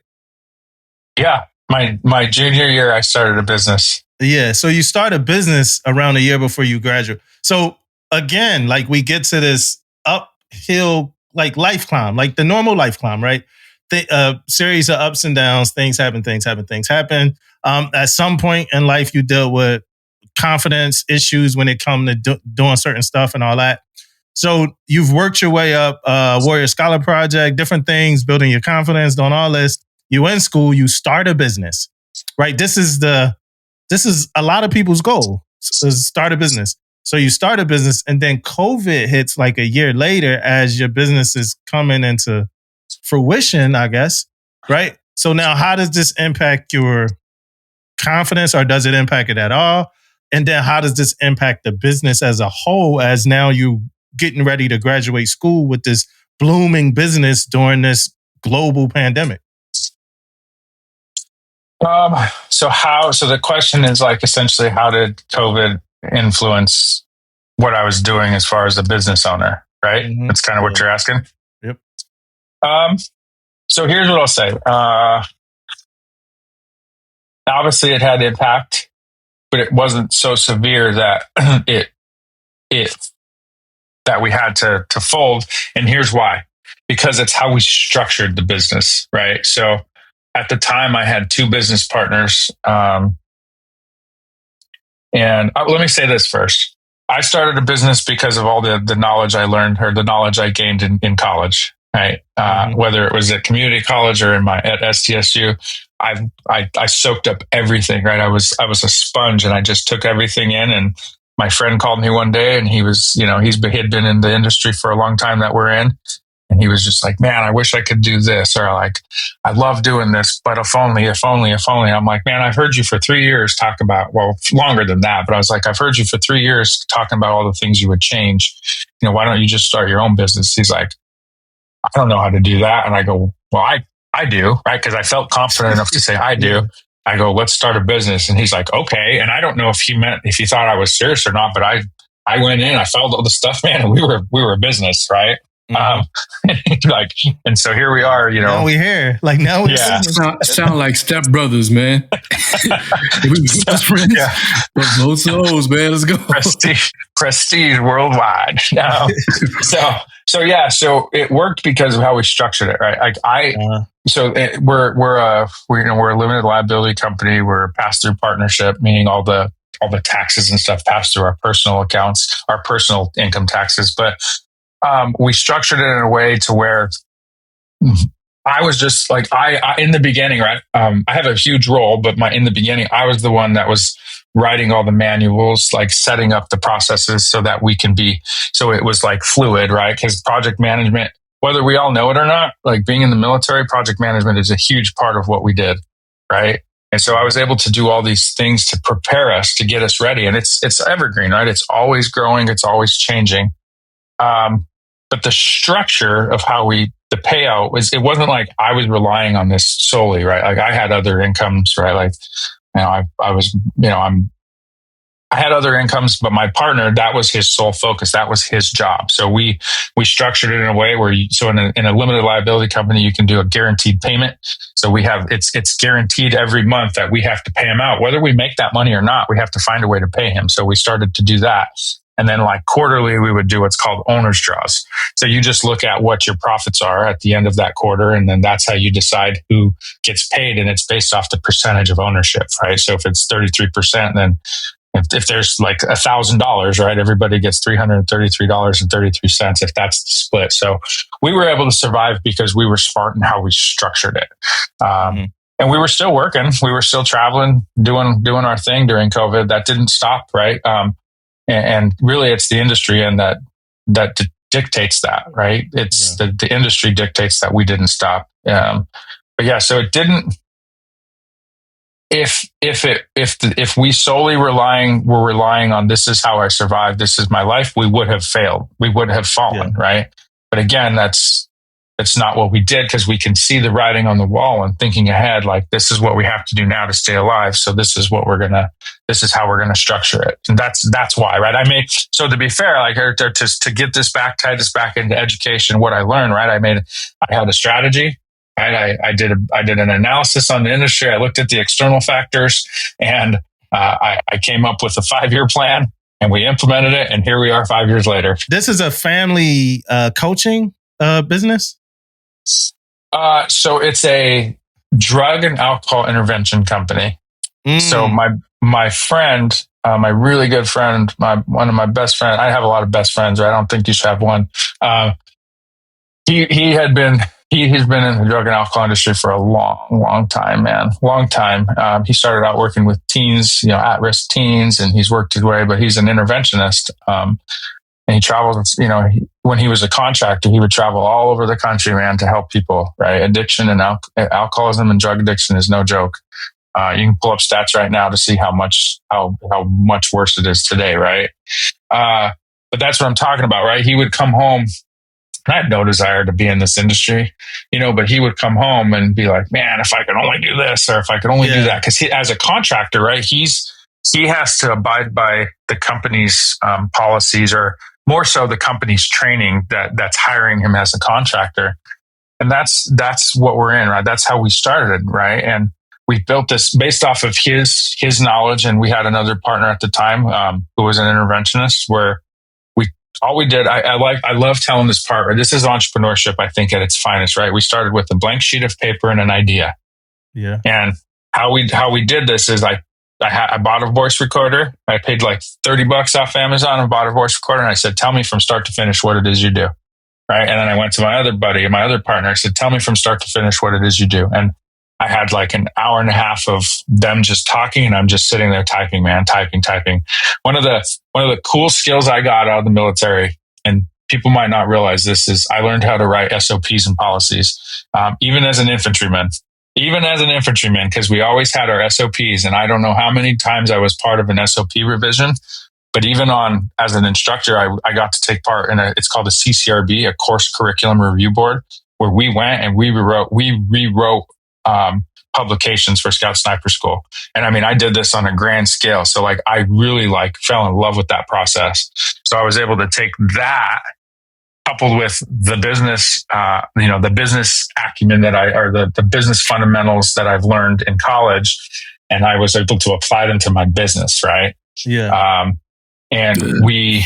Yeah. My junior year, I started a business. Yeah. So you start a business around a year before you graduate. So again, like we get to this uphill, like life climb, like the normal life climb, right? The series of ups and downs, things happen. At some point in life, you deal with confidence issues when it comes to doing certain stuff and all that. So you've worked your way up, Warrior Scholar Project, different things, building your confidence, doing all this. You in school, you start a business, right? This is a lot of people's goal, is start a business. So you start a business and then COVID hits like a year later as your business is coming into fruition, I guess, right? So now how does this impact your confidence, or does it impact it at all? And then how does this impact the business as a whole, as now you getting ready to graduate school with this blooming business during this global pandemic? So the question is like, essentially, how did COVID influence what I was doing as far as a business owner, right? Mm-hmm. That's kind of what you're asking. Yep. So here's what I'll say. Obviously it had impact, but it wasn't so severe that that we had to fold. And here's why. Because it's how we structured the business, right? So at the time I had 2 business partners. And let me say this first. I started a business because of all the knowledge I learned, or the knowledge I gained in college, right? Whether it was at community college or at SDSU, I soaked up everything, right? I was a sponge, and I just took everything in. And my friend called me one day, and he was, he'd been in the industry for a long time that we're in. And he was just like, man, I wish I could do this. Or like, I love doing this, but if only. I'm like, man, I've heard you for 3 years talk about, well, longer than that. But I was like, I've heard you for 3 years talking about all the things you would change. Why don't you just start your own business? He's like, I don't know how to do that. And I go, well, I do, right? Because I felt confident enough to say I do. I go, let's start a business. And he's like, okay. And I don't know if he thought I was serious or not, but I went in, I followed all the stuff, man, and we were a business, right? Mm-hmm. And so here we are, Now we're here. Now we're sound like stepbrothers, man. We were best friends. Yeah. Both souls, man. Let's go. Prestige worldwide. No. So it worked because of how we structured it, right? We're a limited liability company. We're a pass-through partnership, meaning all the taxes and stuff pass through our personal accounts, our personal income taxes, but we structured it in a way to where I was just like, I in the beginning, right? I have a huge role, but in the beginning, I was the one that was writing all the manuals, like setting up the processes so that so it was like fluid, right? Because project management, whether we all know it or not, like being in the military, project management is a huge part of what we did, right? And so I was able to do all these things to prepare us, to get us ready. And it's evergreen, right? It's always growing. It's always changing. But the structure of the payout it wasn't like I was relying on this solely, right? Like I had other incomes, right? Like, I had other incomes, but my partner, that was his sole focus. That was his job. So we structured it in a way where in a limited liability company, you can do a guaranteed payment. So it's guaranteed every month that we have to pay him out. Whether we make that money or not, we have to find a way to pay him. So we started to do that. And then like quarterly, we would do what's called owner's draws. So you just look at what your profits are at the end of that quarter. And then that's how you decide who gets paid. And it's based off the percentage of ownership, right? So if it's 33%, then if there's like $1,000, right, everybody gets $333.33 if that's the split. So we were able to survive because we were smart in how we structured it. And we were still working. We were still traveling, doing our thing during COVID. That didn't stop, right? And really, it's the industry and that dictates that, right? It's the industry dictates that we didn't stop. But yeah, so it didn't. If we solely were relying on this is how I survived, this is my life, we would have failed. We would have fallen, right? But again, that's not what we did, because we can see the writing on the wall and thinking ahead, like this is what we have to do now to stay alive. So this is how we're gonna structure it. And that's why, right? So to be fair, like to get this back, tie this back into education, what I learned, right? I had a strategy. Right? I did an analysis on the industry. I looked at the external factors, and I came up with a 5-year plan, and we implemented it. And here we are 5 years later. This is a family coaching business? So it's a drug and alcohol intervention company. So my friend, my really good friend, one of my best friends, I have a lot of best friends, right? I don't think you should have one. He had been He's been in the drug and alcohol industry for a long time, man. Long time. He started out working with teens, at-risk teens, and he's worked his way, but he's an interventionist. And he traveled, when he was a contractor, he would travel all over the country, man, to help people, right? Addiction and alcoholism and drug addiction is no joke. You can pull up stats right now to see how much worse it is today, right? But that's what I'm talking about, right? He would come home. I had no desire to be in this industry, but he would come home and be like, man, if I could only do this, or if I could only do that. Because as a contractor, right, he has to abide by the company's policies, or more so the company's training that's hiring him as a contractor. And that's what we're in, right? That's how we started, right? And we built this based off of his knowledge. And we had another partner at the time who was an interventionist, where all we did, I love telling this part, right? This is entrepreneurship, I think, at its finest, right? We started with a blank sheet of paper and an idea. Yeah. And how we did this is I bought a voice recorder. I paid like $30 off Amazon and bought a voice recorder. And I said, tell me from start to finish what it is you do. Right. And then I went to my other buddy, my other partner. I said, tell me from start to finish what it is you do. And I had like an hour and a half of them just talking, and I'm just sitting there typing, man, typing. One of the cool skills I got out of the military, and people might not realize this, is I learned how to write SOPs and policies, even as an infantryman, because we always had our SOPs. And I don't know how many times I was part of an SOP revision, but even as an instructor, I got to take part in it's called a CCRB, a course curriculum review board, where we went and we rewrote publications for Scout Sniper School. And I mean, I did this on a grand scale. So like, I really fell in love with that process. So I was able to take that coupled with the business, the business acumen the business fundamentals that I've learned in college. And I was able to apply them to my business. Right. Yeah. And we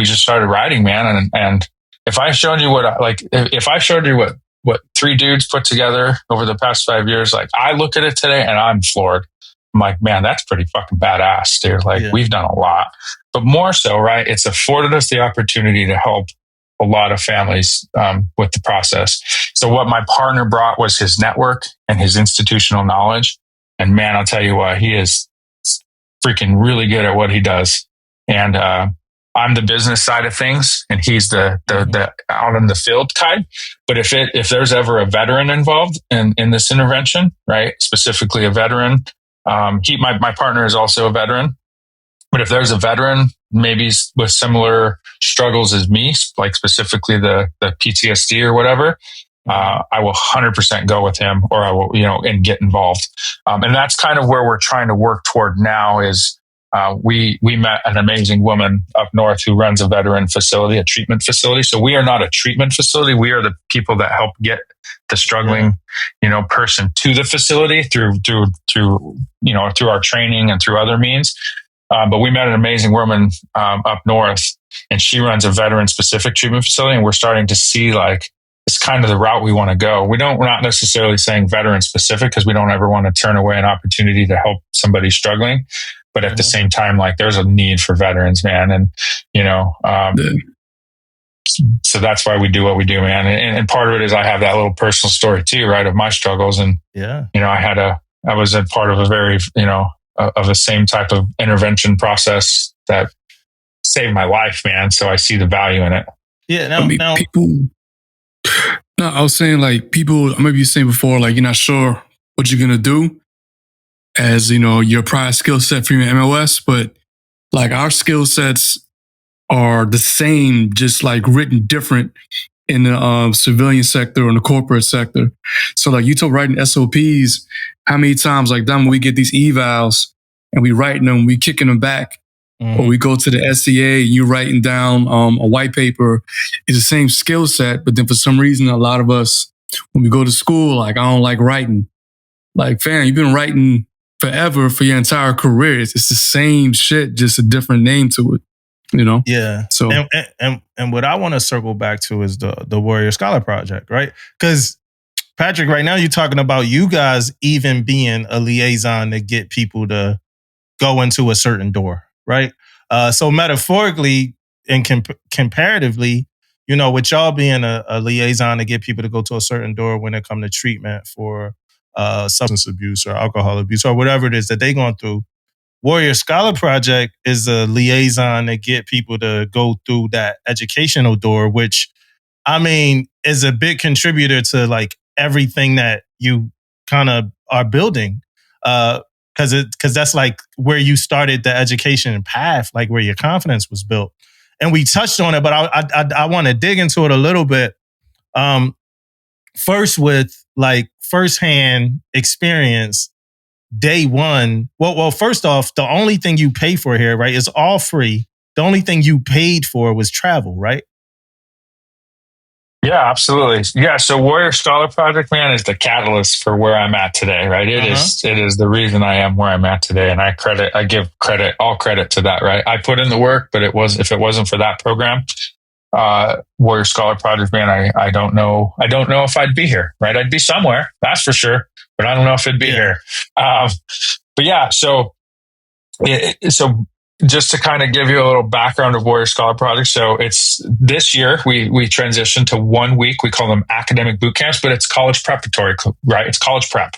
just started writing, man. And if I showed you what 3 dudes put together over the past 5 years, like I look at it today and I'm floored. I'm like, man, that's pretty fucking badass, dude. Like we've done a lot, but more so, right? It's afforded us the opportunity to help a lot of families with the process. So what my partner brought was his network and his institutional knowledge. And man, I'll tell you what, he is freaking really good at what he does. And I'm the business side of things, and he's the out in the field kind. But if there's ever a veteran involved in this intervention, right? Specifically a veteran, my partner is also a veteran. But if there's a veteran, maybe with similar struggles as me, like specifically the PTSD or whatever, I will 100% go with him, or I will, and get involved. And that's kind of where we're trying to work toward now is, we met an amazing woman up north who runs a veteran facility, a treatment facility. So we are not a treatment facility. We are the people that help get the struggling, person to the facility through our training and through other means. But we met an amazing woman up north, and she runs a veteran specific treatment facility. And we're starting to see like, it's kind of the route we want to go. We're not necessarily saying veteran specific, because we don't ever want to turn away an opportunity to help somebody struggling. But at the same time, like there's a need for veterans, man. And, so that's why we do what we do, man. And part of it is I have that little personal story too, right? Of my struggles. And, I was a part of a very, of the same type of intervention process that saved my life, man. So I see the value in it. Yeah. I was saying like people, maybe you saying before, like you're not sure what you're going to do as, your prior skill set for your MOS, but like our skill sets are the same, just like written different in the civilian sector or in the corporate sector. So like you told writing SOPs, how many times like when we get these evals and we writing them, we kicking them back, or we go to the SCA and you writing down a white paper, it's the same skill set. But then for some reason, a lot of us, when we go to school, like I don't like writing. Like, fam, you've been writing forever for your entire career. It's the same shit, just a different name to it, Yeah. So and what I want to circle back to is the Warrior Scholar Project, right? Because Patrick, right now you're talking about you guys even being a liaison to get people to go into a certain door, right? So metaphorically and comparatively, with y'all being a liaison to get people to go to a certain door when it comes to treatment for substance abuse or alcohol abuse or whatever it is that they're going through, Warrior Scholar Project is a liaison to get people to go through that educational door, which, I mean, is a big contributor to like everything that you kind of are building. Because that's like where you started the education path, like where your confidence was built. And we touched on it, but I want to dig into it a little bit. First with like firsthand experience, day one. Well, first off, the only thing you pay for here, right, is all free. The only thing you paid for was travel, right? Yeah, absolutely. Yeah. So Warrior Scholar Project, man, is the catalyst for where I'm at today, right? It is the reason I am where I'm at today. And I give all credit to that, right? I put in the work, but if it wasn't for that program, Warrior Scholar Project, man, I don't know if I'd be here, right? I'd be somewhere, that's for sure, but I don't know if it'd be here. But yeah, so just to kind of give you a little background of Warrior Scholar Project. So it's this year we transitioned to 1 week. We call them academic boot camps, but it's college preparatory, right? It's college prep.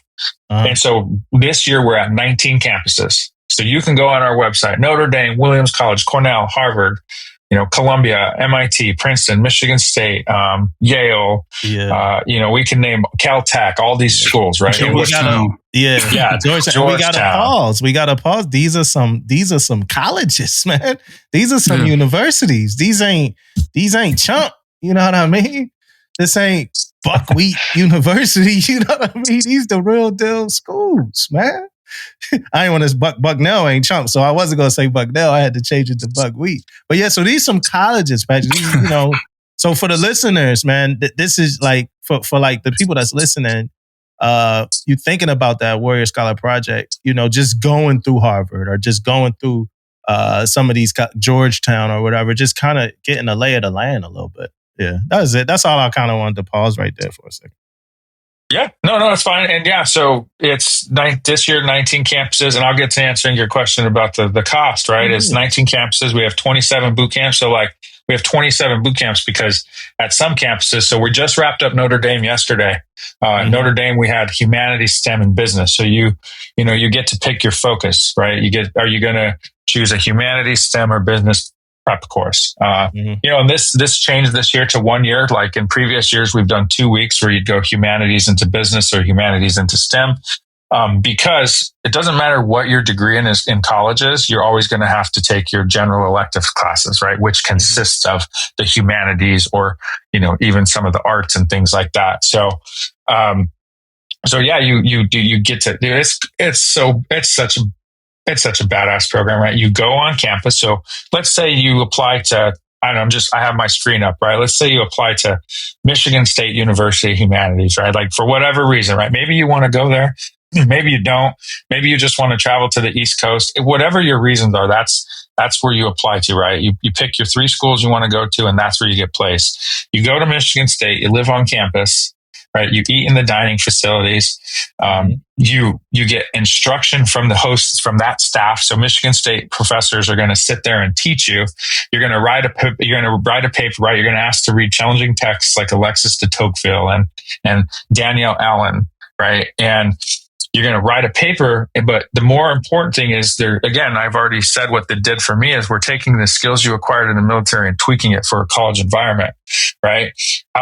And so this year we're at 19 campuses. So you can go on our website, Notre Dame, Williams College, Cornell, Harvard, Columbia, MIT, Princeton, Michigan State, Yale, we can name Caltech, all these schools, right? Georgetown. Georgetown. We gotta pause. These are some colleges, man. These are some universities. These ain't chump. You know what I mean? This ain't Buckwheat University. You know what I mean? These the real deal schools, man. I ain't want to Bucknell ain't chump, so I wasn't gonna say Bucknell. I had to change it to Buckwheat. But yeah, so these some colleges, Patrick. So for the listeners, man, this is like for like the people that's listening, you thinking about that Warrior Scholar Project, just going through Harvard or just going through some of these Georgetown or whatever, just kind of getting a lay of the land a little bit. Yeah, that was it. That's all I kind of wanted to pause right there for a second. Yeah, no, it's fine. And yeah, so it's this year, 19 campuses, and I'll get to answering your question about the cost, right? It's 19 campuses. We have 27 boot camps. So like we have 27 boot camps because at some campuses, so we just wrapped up Notre Dame yesterday. Notre Dame, we had humanities, STEM, and business. So you get to pick your focus, right? Are you going to choose a humanities, STEM, or business prep course? And this changed this year to 1 year. Like in previous years, we've done 2 weeks where you'd go humanities into business or humanities into STEM. Because it doesn't matter what your degree in college is, you're always going to have to take your general elective classes, right? Which consists of the humanities or, even some of the arts and things like that. So yeah, you get to, it's such a badass program, right? You go on campus. So let's say you apply to, I have my screen up, right? Let's say you apply to Michigan State University Humanities, right? Like for whatever reason, right? Maybe you want to go there. Maybe you don't. Maybe you just want to travel to the East Coast. Whatever your reasons are, that's where you apply to, right? You pick your 3 schools you want to go to, and that's where you get placed. You go to Michigan State, you live on campus, right? You eat in the dining facilities. You get instruction from the hosts, from that staff. So Michigan State professors are going to sit there and teach you. You're going to write a paper, right? You're going to ask to read challenging texts like Alexis de Tocqueville and Danielle Allen, right? And you're going to write a paper, but the more important thing is again, I've already said what that did for me is we're taking the skills you acquired in the military and tweaking it for a college environment, right?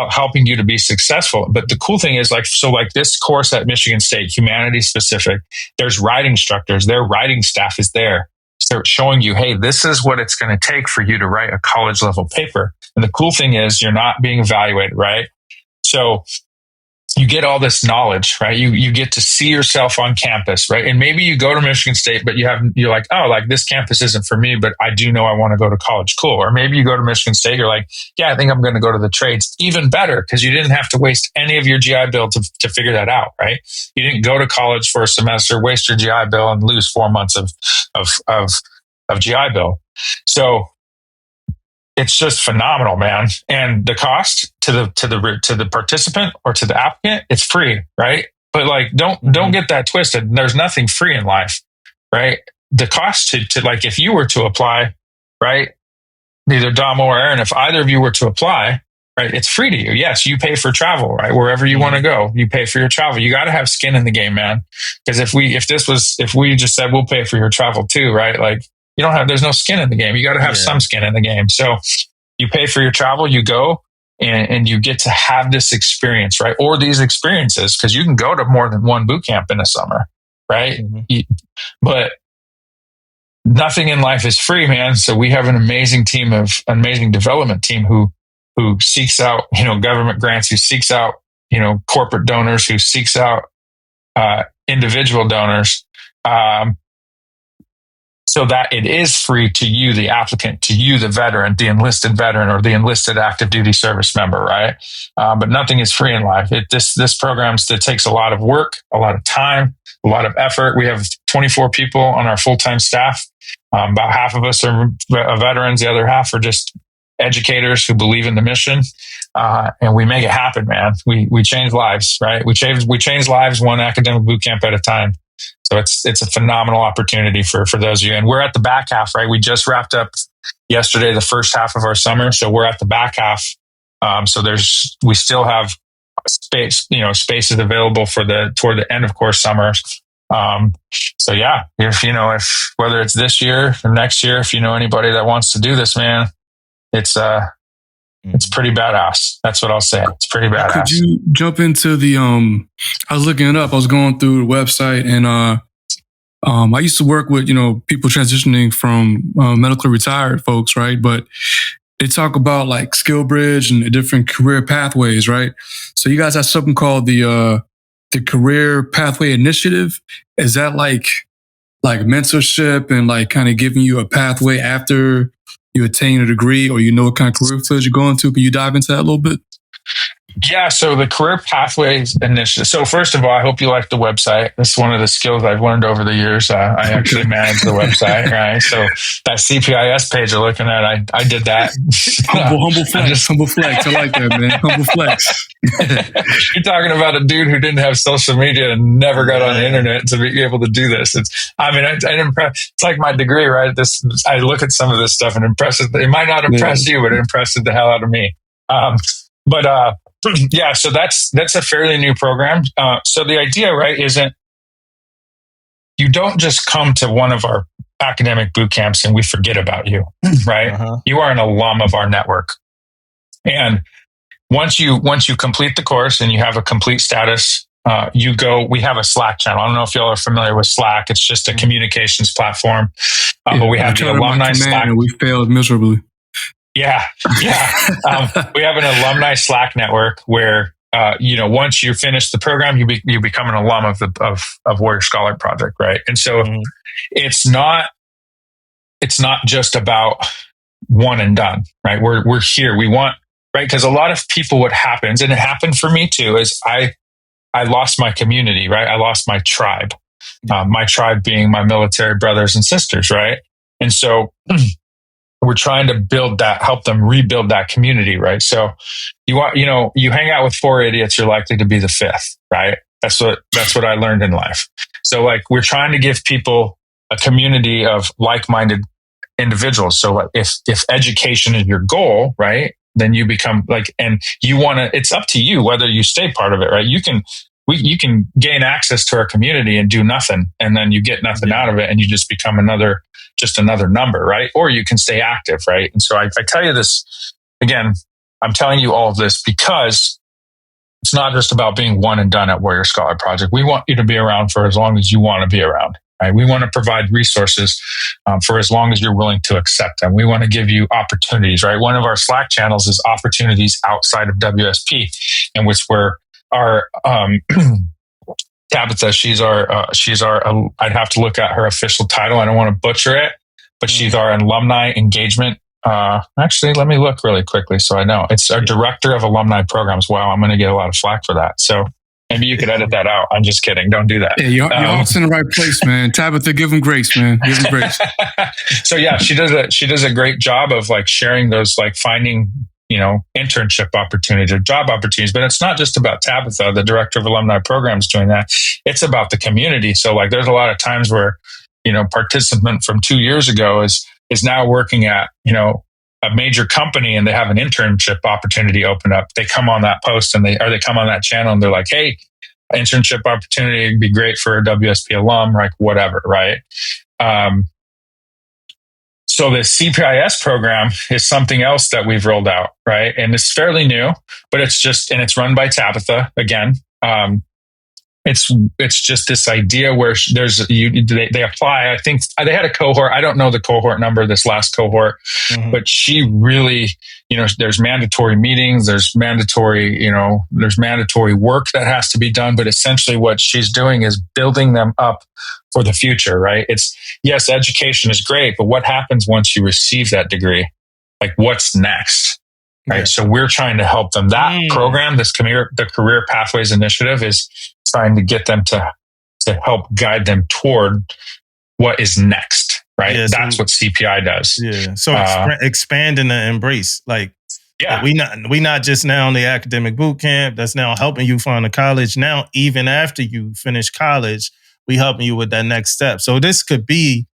Helping you to be successful. But the cool thing is like this course at Michigan State, humanities specific, there's writing instructors, their writing staff is there. So showing you, hey, this is what it's going to take for you to write a college level paper. And the cool thing is you're not being evaluated, right? So you get all this knowledge, right? You get to see yourself on campus, right? And maybe you go to Michigan State, but you're like, oh, like this campus isn't for me, but I do know I want to go to college. Cool. Or maybe you go to Michigan State, you're like, yeah, I think I'm going to go to the trades. Even better, because you didn't have to waste any of your GI Bill to figure that out, right? You didn't go to college for a semester, waste your GI Bill, and lose 4 months of GI Bill. So it's just phenomenal, man. And the cost to the participant or to the applicant, it's free, right? But like, don't get that twisted. There's nothing free in life, right? The cost to like, if you were to apply, right? Neither Damo or Aaron, if either of you were to apply, right? It's free to you. Yes, you pay for travel, right? Wherever you want to go, you pay for your travel. You got to have skin in the game, man. Because if we just said we'll pay for your travel too, right? Like there's no skin in the game. You got to have some skin in the game. So you pay for your travel, you go and you get to have this experience, right? Or these experiences, because you can go to more than one boot camp in the summer, right? But nothing in life is free, man. So we have an amazing development team who seeks out, government grants, who seeks out, corporate donors, who seeks out individual donors, so that it is free to you, the applicant, to you, the veteran, the enlisted veteran, or the enlisted active duty service member, right? But nothing is free in life. This program takes a lot of work, a lot of time, a lot of effort. We have 24 people on our full-time staff. About half of us are veterans. The other half are just educators who believe in the mission. And we make it happen, man. We change lives, right? We change lives one academic boot camp at a time. So it's a phenomenal opportunity for those of you. And we're at the back half, right? We just wrapped up yesterday, the first half of our summer. So we're at the back half. So we still have spaces available toward the end of course summer. So yeah, if whether it's this year or next year, if you know anybody that wants to do this, man, it's pretty badass. That's what I'll say. It's pretty badass. Could you jump into I was looking it up. I was going through the website, and I used to work with, people transitioning from medically retired folks, right? But they talk about like skill bridge and the different career pathways, right? So you guys have something called the Career Pathway Initiative. Is that like mentorship and like kind of giving you a pathway after you attain a degree, or what kind of career fields you're going to? Can you dive into that a little bit? Yeah, so the Career Pathways Initiative. So first of all, I hope you like the website. This is one of the skills I've learned over the years. I actually manage the website, right? So that CPIS page you're looking at, I did that. Humble flex. I like that, man. Humble flex. You're talking about a dude who didn't have social media and never got on the internet to be able to do this. It's like my degree, right? I look at some of this stuff and it might not impress you, but it impressed the hell out of me. Yeah, so that's a fairly new program. So the idea, right, isn't you don't just come to one of our academic boot camps and we forget about you, right? You are an alum of our network. And once you complete the course and you have a complete status, we have a Slack channel. I don't know if y'all are familiar with Slack. It's just a communications platform. But we have the alumni Slack. And we failed miserably. Yeah. We have an alumni Slack network where, once you finish the program, you become an alum of Warrior Scholar Project, right? And so it's not just about one and done, right? We're here. We want, right? Because a lot of people, what happens, and it happened for me too, is I lost my community, right? I lost my tribe. My tribe being my military brothers and sisters, right? And so we're trying to help them rebuild that community, right? So you hang out with four idiots, you're likely to be the fifth, right? That's what I learned in life. So like, we're trying to give people a community of like-minded individuals. So if education is your goal, right, then you become it's up to you whether you stay part of it, right? You can gain access to our community and do nothing, and then you get nothing out of it, and you just become another number, right? Or you can stay active, right? And so I tell you this again, I'm telling you all of this because it's not just about being one and done at Warrior Scholar Project. We want you to be around for as long as you want to be around, right? We want to provide resources for as long as you're willing to accept them. We want to give you opportunities, right? One of our Slack channels is opportunities outside of WSP, in which we're our Tabitha, she's our I'd have to look at her official title. I don't want to butcher it, but she's our alumni engagement. Actually, let me look really quickly so I know. It's our director of alumni programs. Wow, I'm going to get a lot of flack for that. So maybe you could edit that out. I'm just kidding. Don't do that. Yeah, you're also in the right place, man. Tabitha, give him grace, man. Give him grace. So yeah, she does a great job of like sharing those, like finding internship opportunities or job opportunities. But it's not just about Tabitha, the director of alumni programs, doing that. It's about the community. So like, there's a lot of times where, participant from 2 years ago is now working at, a major company and they have an internship opportunity open up, they come on that post and they come on that channel and they're like, hey, internship opportunity would be great for a WSP alum, like whatever, right? So the CPIS program is something else that we've rolled out, right? And it's fairly new, but it's run by Tabitha again. It's just this idea where they apply. I think they had a cohort. I don't know the cohort number, this last cohort, but she really, there's mandatory meetings, there's mandatory work that has to be done. But essentially what she's doing is building them up for the future, right? Yes, education is great, but what happens once you receive that degree? Like what's next? Right. Yeah. So we're trying to help them. That program, the Career Pathways Initiative, is trying to get them to help guide them toward what is next. Right. Yeah, that's what CPI does. Yeah. So expanding the embrace. Like, we not just now in the academic boot camp that's now helping you find a college. Now, even after you finish college, we helping you with that next step. So this could be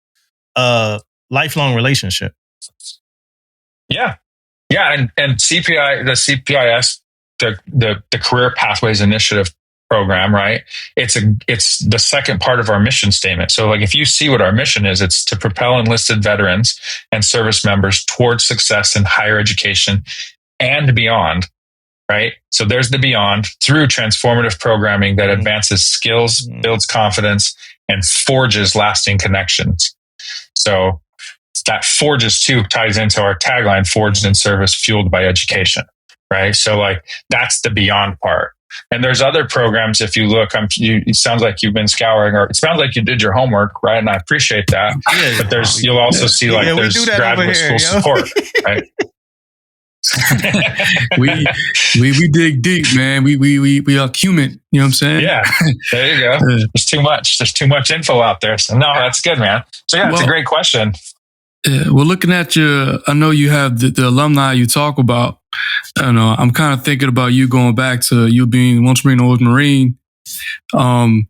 a lifelong relationship. Yeah. Yeah. And CPI, the CPIS, the Career Pathways Initiative program, right? It's the second part of our mission statement. So like if you see what our mission is, it's to propel enlisted veterans and service members towards success in higher education and beyond, right? So there's the beyond through transformative programming that advances skills, builds confidence, and forges lasting connections. So that forges too ties into our tagline, forged in service, fueled by education, right? So like that's the beyond part. And there's other programs. If you look, it sounds like you've been scouring, or it sounds like you did your homework, right? And I appreciate that. Yeah, but you'll also see like there's graduate school support, right? we dig deep, man. We are human. You know what I'm saying? Yeah. There you go. There's too much. There's too much info out there. So no, that's good, man. So yeah, it's a great question. Well, looking at I know you have the alumni you talk about. I don't know. I'm kind of thinking about you going back to you being once Marine, always Marine. What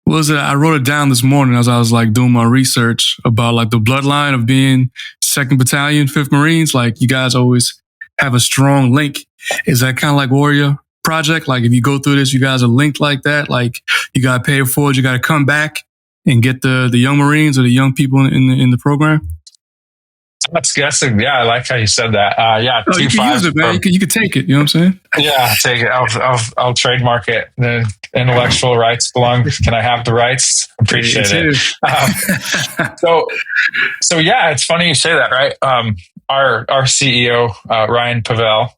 was it? I wrote it down this morning as I was like doing my research about like the bloodline of being 2nd Battalion, 5th Marines. Like you guys always have a strong link. Is that kind of like Warrior Project? Like if you go through this, you guys are linked like that. Like you got to pay it forward. You got to come back and get the young Marines or the young people in the program. I like how you said that. You can use it, man. You can take it. You know what I'm saying? Yeah, take it. I'll trademark it. The intellectual rights belong. Can I have the rights? Appreciate it. So yeah, it's funny you say that, right? Our CEO Ryan Pavel.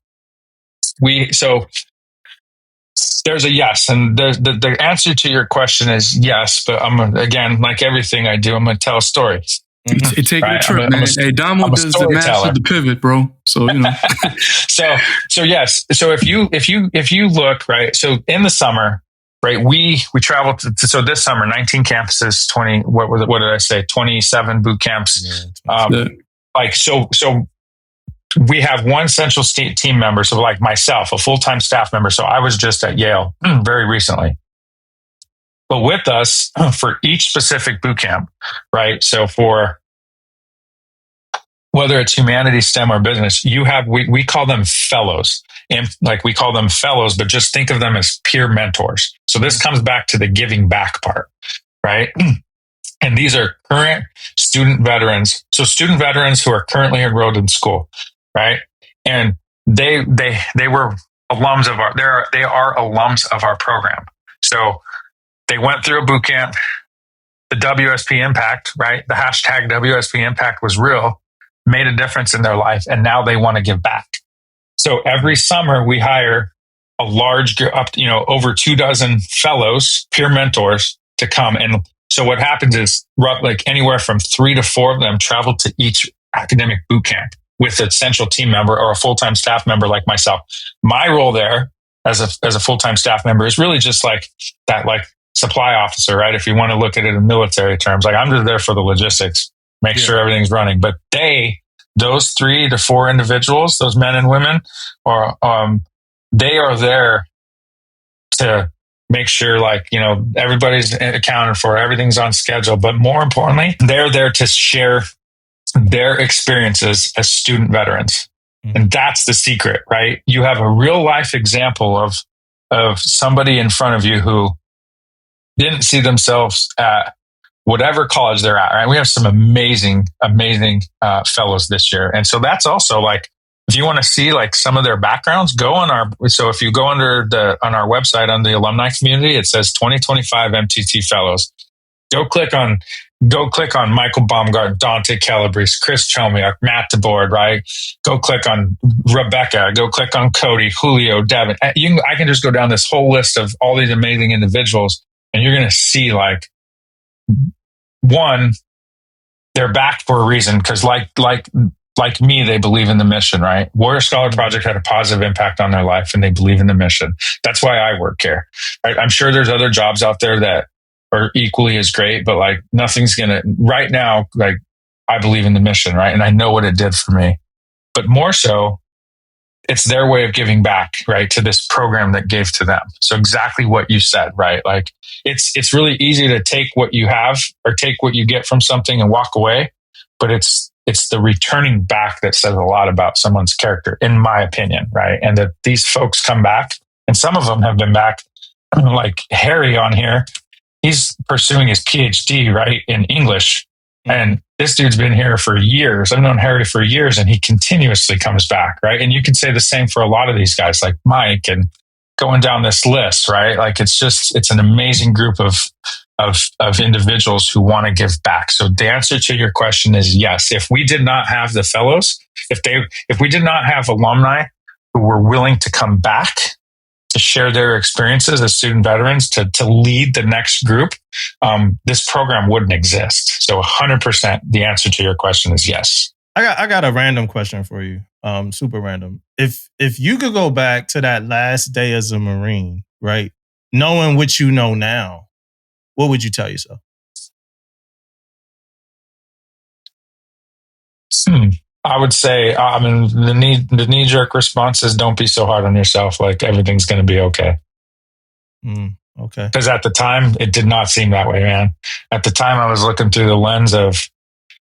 There's a yes, and the answer to your question is yes. But again, like everything I do, I'm going to tell a story. Take a trip, man. Hey, Damo does the match with the pivot, bro. So so yes. So if you look, right. So in the summer, right, we traveled so this summer, 19 campuses, 20. What did I say? 27 boot camps. So we have one central team member. So like myself, a full-time staff member. So I was just at Yale very recently. But with us for each specific boot camp, right? So for whether it's humanities, STEM, or business, we call them fellows. And like we call them fellows, but just think of them as peer mentors. So this comes back to the giving back part, right? And these are current student veterans. So student veterans who are currently enrolled in school, right? And they were alums they are alums of our program. So they went through a boot camp. The WSP impact, right? The hashtag WSP impact was real, made a difference in their life, and now they want to give back. So every summer we hire a large group, over 24 fellows, peer mentors to come. And so what happens is like anywhere from 3 to 4 of them travel to each academic boot camp with a central team member or a full-time staff member like myself. My role there as a full-time staff member is really just like that, like supply officer, right? If you want to look at it in military terms, like I'm just there for the logistics, make sure everything's running. But those 3 to 4 individuals, those men and women, they are there to make sure everybody's accounted for, everything's on schedule. But more importantly, they're there to share their experiences as student veterans. And that's the secret, right? You have a real life example of somebody in front of you who didn't see themselves at whatever college they're at, right? We have some amazing fellows this year. And so that's also like, if you want to see like some of their backgrounds, go on so if you go on our website on the alumni community, it says 2025 MTT fellows. Go click on Michael Baumgart, Dante Calabrese, Chris Chomiak, Matt DeBoard, right? Go click on Rebecca. Go click on Cody, Julio, Devin. I can just go down this whole list of all these amazing individuals, and you're going to see like, one, they're back for a reason because like me, they believe in the mission, right? Warrior Scholar Project had a positive impact on their life, and they believe in the mission. That's why I work here, right? I'm sure there's other jobs out there that are equally as great, but like nothing's right now, like I believe in the mission, right? And I know what it did for me, but more so, it's their way of giving back, right? To this program that gave to them. So exactly what you said, right? Like it's really easy to take what you have or take what you get from something and walk away, but it's the returning back that says a lot about someone's character, in my opinion, right? And that these folks come back, and some of them have been back, like Harry on here. He's pursuing his PhD, right, in English. And this dude's been here for years. I've known Harry for years, and he continuously comes back, right? And you can say the same for a lot of these guys, like Mike, and going down this list, right? Like it's an amazing group of individuals who want to give back. So the answer to your question is yes. If we did not have the fellows, if we did not have alumni who were willing to come back to share their experiences as student veterans, to lead the next group, this program wouldn't exist. So 100%, the answer to your question is yes. I got a random question for you, super random. If you could go back to that last day as a Marine, right, knowing what you know now, what would you tell yourself? I would say, the knee-jerk response is don't be so hard on yourself. Like everything's going to be okay. Okay. Because at the time, it did not seem that way, man. At the time, I was looking through the lens of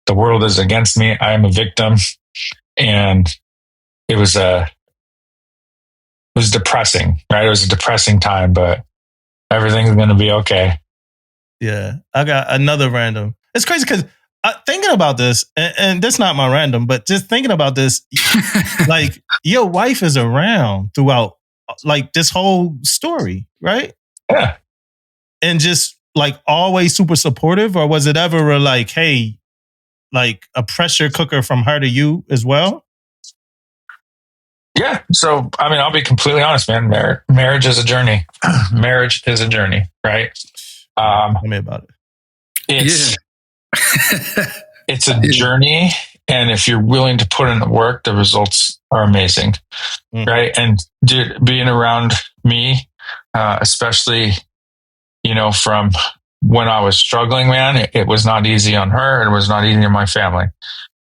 the world is against me. I am a victim. And it was depressing, right? It was a depressing time, but everything's going to be okay. Yeah. I got another random. It's crazy because thinking about this, and that's not my random, but just thinking about this, like your wife is around throughout like this whole story, right? Yeah. And just like always super supportive, or was it ever like, hey, like a pressure cooker from her to you as well? Yeah. So, I'll be completely honest, man. Marriage is a journey. Marriage is a journey, right? Tell me about it. It's a journey. And if you're willing to put in the work, the results are amazing. Right. And being around me, especially, from when I was struggling, man, it was not easy on her. It was not easy on my family.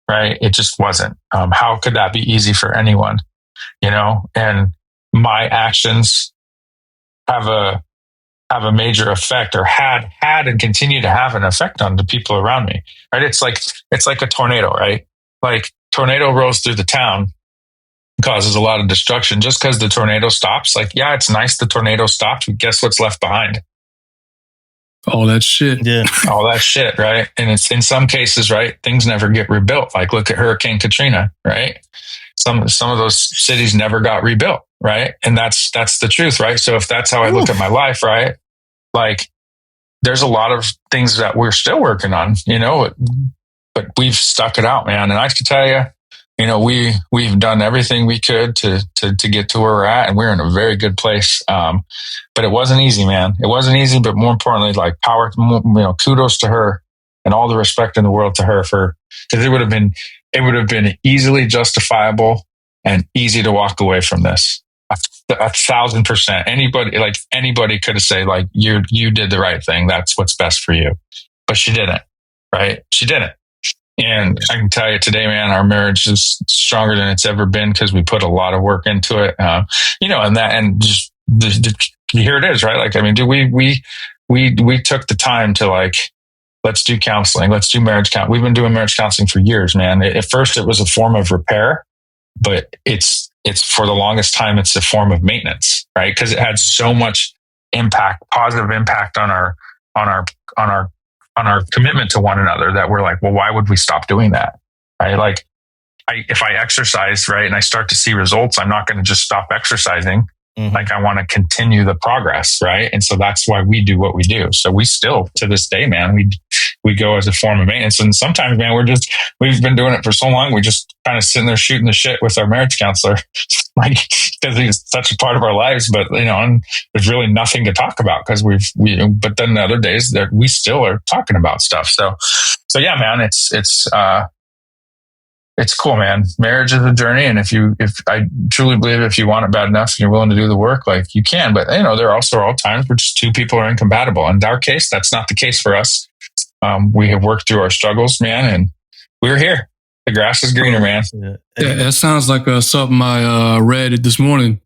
Right. It just wasn't. How could that be easy for anyone? And my actions have a major effect, or had and continue to have an effect on the people around me. Right? It's like a tornado, right? Like tornado rolls through the town, causes a lot of destruction. Just because the tornado stops, like, yeah, it's nice the tornado stopped, but guess what's left behind? All that shit. Yeah. All that shit, right? And it's in some cases, right, things never get rebuilt. Like look at Hurricane Katrina, right? Some of those cities never got rebuilt, right? And that's the truth, right? So if that's how I look at my life, right? Like there's a lot of things that we're still working on, but we've stuck it out, man. And I can tell you, we've done everything we could to get to where we're at, and we're in a very good place. But it wasn't easy, man. It wasn't easy, but more importantly, like kudos to her and all the respect in the world to her because it would have been easily justifiable and easy to walk away from this. 1,000%. Anybody could have said like, you did the right thing. That's what's best for you. But she didn't, right? She didn't. And I can tell you today, man, our marriage is stronger than it's ever been because we put a lot of work into it. And just here it is, right? Like, dude, we took the time to let's do counseling. Let's do marriage counseling. We've been doing marriage counseling for years, man. At first it was a form of repair, but it's for the longest time, it's a form of maintenance, right? Because it had so much impact, positive impact on our commitment to one another that we're like, well, why would we stop doing that? Right? Like if I exercise, right, and I start to see results, I'm not going to just stop exercising. Mm-hmm. Like I want to continue the progress, right? And so that's why we do what we do. So we still, to this day, man, we go as a form of maintenance. And sometimes, man, we've been doing it for so long, we're just kind of sitting there shooting the shit with our marriage counselor, like because he's such a part of our lives. But and there's really nothing to talk about because but then the other days that we still are talking about stuff. So yeah, man, it's cool, man. Marriage is a journey. And if I truly believe if you want it bad enough and you're willing to do the work, like you can, but there are also all times where just two people are incompatible. In our case, that's not the case for us. We have worked through our struggles, man, and we're here. The grass is greener, man. Yeah, that sounds like something I read this morning.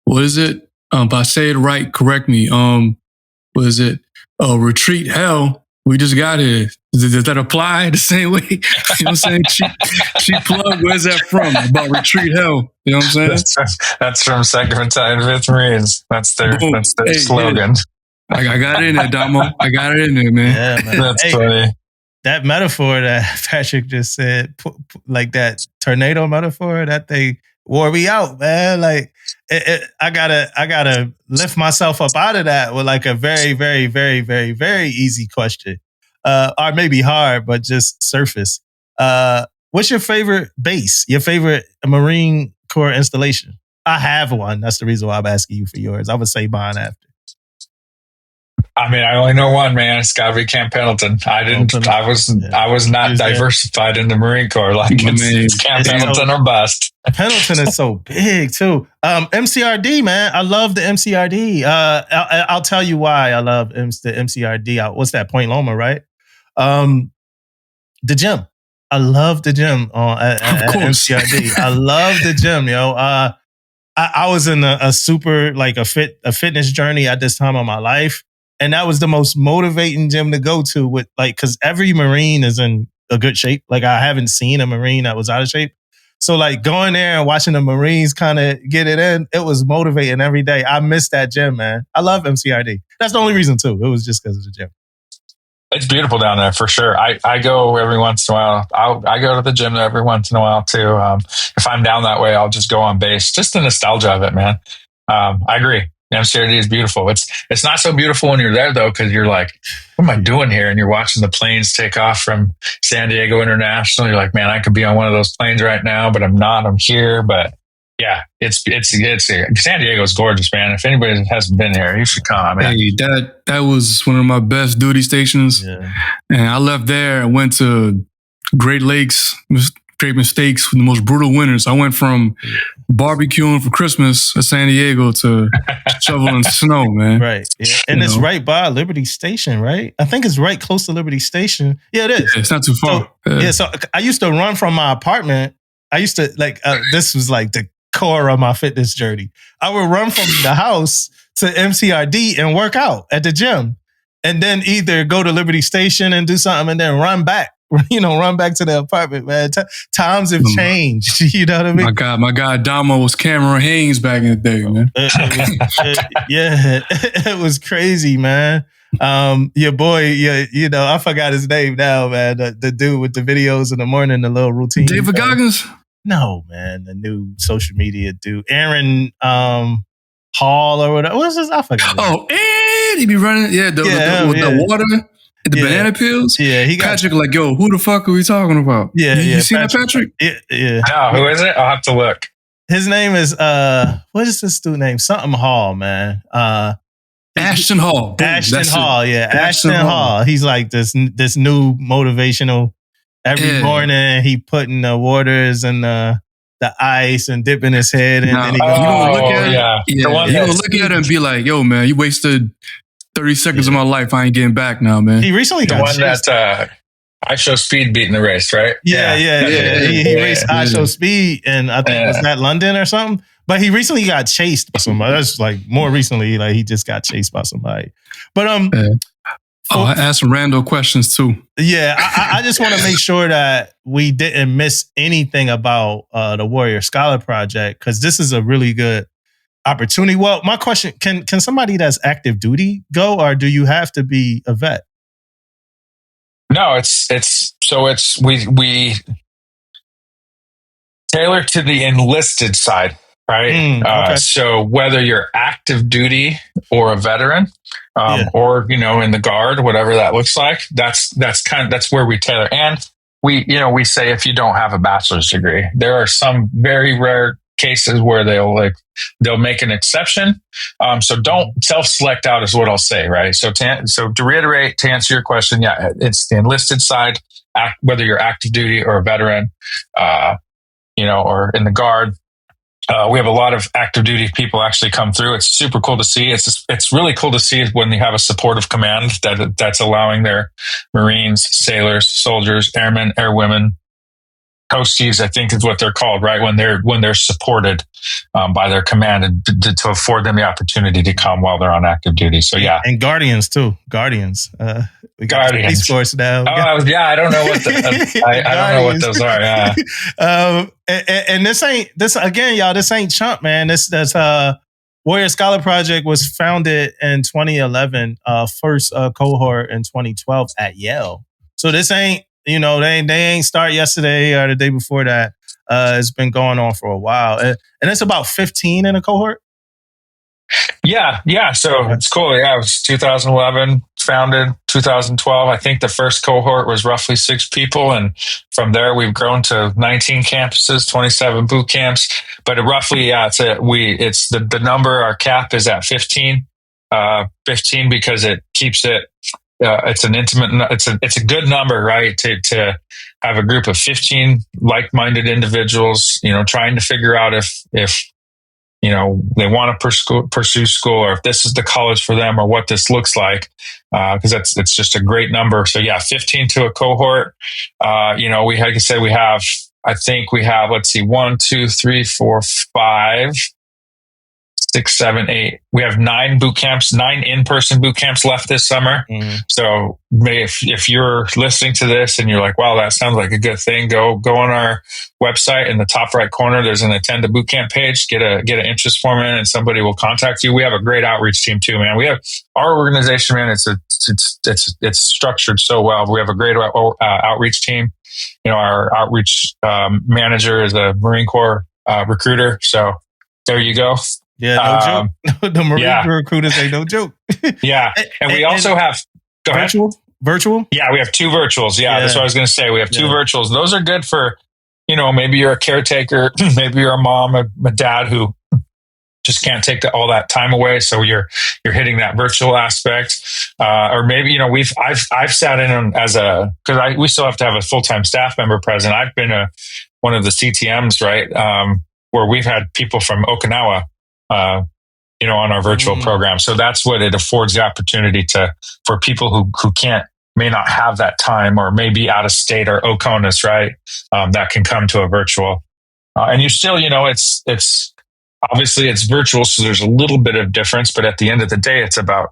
What is it? If I say it right, correct me. What is it? Retreat hell. We just got here. Does that apply the same way? You know what I'm saying? Cheap plug. Where's that from? About retreat hell. You know what I'm saying? That's from 2nd Battalion 5th Marines. That's their slogan. Yeah. I got it in there, Damo. I got it in there, man. Yeah, man. That's funny. That metaphor that Patrick just said, like that tornado metaphor, that thing wore me out, man. Like I gotta lift myself up out of that with like a very, very, very, very, very easy question, or maybe hard, but just surface. What's your favorite base? Your favorite Marine Corps installation? I have one. That's the reason why I'm asking you for yours. I would say mine after. I mean, I only know one, man. It's got to be Camp Pendleton. I was not diversified in the Marine Corps. Like it's Camp Pendleton or bust. Pendleton is so big too. MCRD, man. I love the MCRD. I'll tell you why I love the MCRD. What's that? Point Loma, right? The gym. I love the gym at MCRD. I love the gym, yo. I was in a super like a fitness journey at this time of my life. And that was the most motivating gym to go to with like, cause every Marine is in a good shape. Like I haven't seen a Marine that was out of shape. So like going there and watching the Marines kind of get it in, it was motivating every day. I miss that gym, man. I love MCRD. That's the only reason too. It was just because of the gym. It's beautiful down there for sure. I go every once in a while. I go to the gym every once in a while too. If I'm down that way, I'll just go on base. Just the nostalgia of it, man. I agree. MCRD is beautiful. It's not so beautiful when you're there though, because you're like, what am I doing here? And you're watching the planes take off from San Diego International. You're like, man, I could be on one of those planes right now, but I'm not. I'm here. But yeah, it's San Diego's gorgeous, man. If anybody hasn't been there, you should come. Man. Hey, that was one of my best duty stations, and I left there and went to Great Lakes. Great mistakes, the most brutal winters. I went from barbecuing for Christmas at San Diego to shoveling snow, man. Right. Yeah. And it's right by Liberty Station, right? I think it's right close to Liberty Station. Yeah, it is. Yeah, it's not too far. So I used to run from my apartment. I used to this was like the core of my fitness journey. I would run from the house to MCRD and work out at the gym. And then either go to Liberty Station and do something and then run back. Run back to the apartment, man. Times have changed. You know what I mean? My guy Damo was Cameron Haynes back in the day, man. It was crazy, man. Your boy, I forgot his name now, man. The dude with the videos in the morning, the little routine. David Goggins? No, man. The new social media dude. Aaron Hall or whatever. What's his? I forgot. Oh, and he be running, the water. The banana peels? Yeah, he got Patrick like, yo, who the fuck are we talking about? Yeah, you seen Patrick. That, Patrick? Yeah. No, who is it? I'll have to look. His name is what is this dude name? Something Hall, man. Ashton Hall. Boom, Ashton Hall, yeah. Ashton Hall. He's like this new motivational. Every morning he putting the waters and the ice and dipping his head and then he goes, you gonna look at it. Yeah. You gonna look at it and be like, yo, man, you wasted 30 seconds of my life. I ain't getting back now, man. He recently got one chased. That I Show Speed beating the race, right? Yeah. He raced I Show Speed, and I think was that London or something. But he recently got chased by somebody. That's like more recently, like he just got chased by somebody. But I asked some random questions too. Yeah, I just want to make sure that we didn't miss anything about the Warrior Scholar Project, because this is a really good opportunity. Well, my question, can somebody that's active duty go, or do you have to be a vet? No, we tailor to the enlisted side, right? Okay. So whether you're active duty or a veteran, or in the Guard, whatever that looks like, that's where we tailor. And we say if you don't have a bachelor's degree, there are some very rare cases where they'll make an exception. So don't self-select out, is what I'll say, right? So to reiterate, to answer your question, yeah, it's the enlisted side, whether you're active duty or a veteran, or in the Guard. We have a lot of active duty people actually come through. It's super cool to see. It's really cool to see when you have a supportive command that's allowing their Marines, sailors, soldiers, airmen, airwomen, Toasties, I think is what they're called, right? When they're supported by their command and to afford them the opportunity to come while they're on active duty. So yeah, and Guardians too. Guardians. We got Guardians. Police Force now. I don't know what I don't know what those are. Yeah. And this again, y'all. This ain't chump, man. This Warrior Scholar Project was founded in 2011. First cohort in 2012 at Yale. So this ain't. They ain't start yesterday or the day before that. It's been going on for a while. And it's about 15 in a cohort? Yeah. So it's cool. Yeah, it was 2011, founded 2012. I think the first cohort was roughly 6 people. And from there, we've grown to 19 campuses, 27 boot camps. But roughly, yeah, it's the number, our cap is at 15. 15 because it keeps it. It's an intimate. It's a good number, right? To have a group of 15 like-minded individuals, trying to figure out if they want to pursue school, or if this is the college for them, or what this looks like. Because it's just a great number. So yeah, 15 to a cohort. Like I said, I think we have. Let's see, 1, 2, 3, 4, 5. 6, 7, 8. We have 9 boot camps, 9 in-person boot camps left this summer. Mm-hmm. So if you're listening to this and you're like, wow, that sounds like a good thing, go on our website. In the top right corner, there's an attend a boot camp page. Get an interest form in, and somebody will contact you. We have a great outreach team too, man. We have our organization, man. It's structured so well. We have a great outreach team. Our outreach manager is a Marine Corps recruiter. So there you go. Yeah, no joke. The Marine recruiters ain't no joke. Yeah. And we also have virtual? Yeah, we have 2 virtuals. Yeah, that's what I was going to say. We have 2 virtuals. Those are good for, maybe you're a caretaker, maybe you're a mom, a dad who just can't take all that time away. So you're hitting that virtual aspect. Or maybe, I've sat in because we still have to have a full-time staff member present. I've been one of the CTMs, right? Where we've had people from Okinawa, on our virtual program. So that's what it affords the opportunity for people who may not have that time, or maybe out of state, or OCONUS, right? That can come to a virtual. And you still, it's obviously it's virtual. So there's a little bit of difference, but at the end of the day, it's about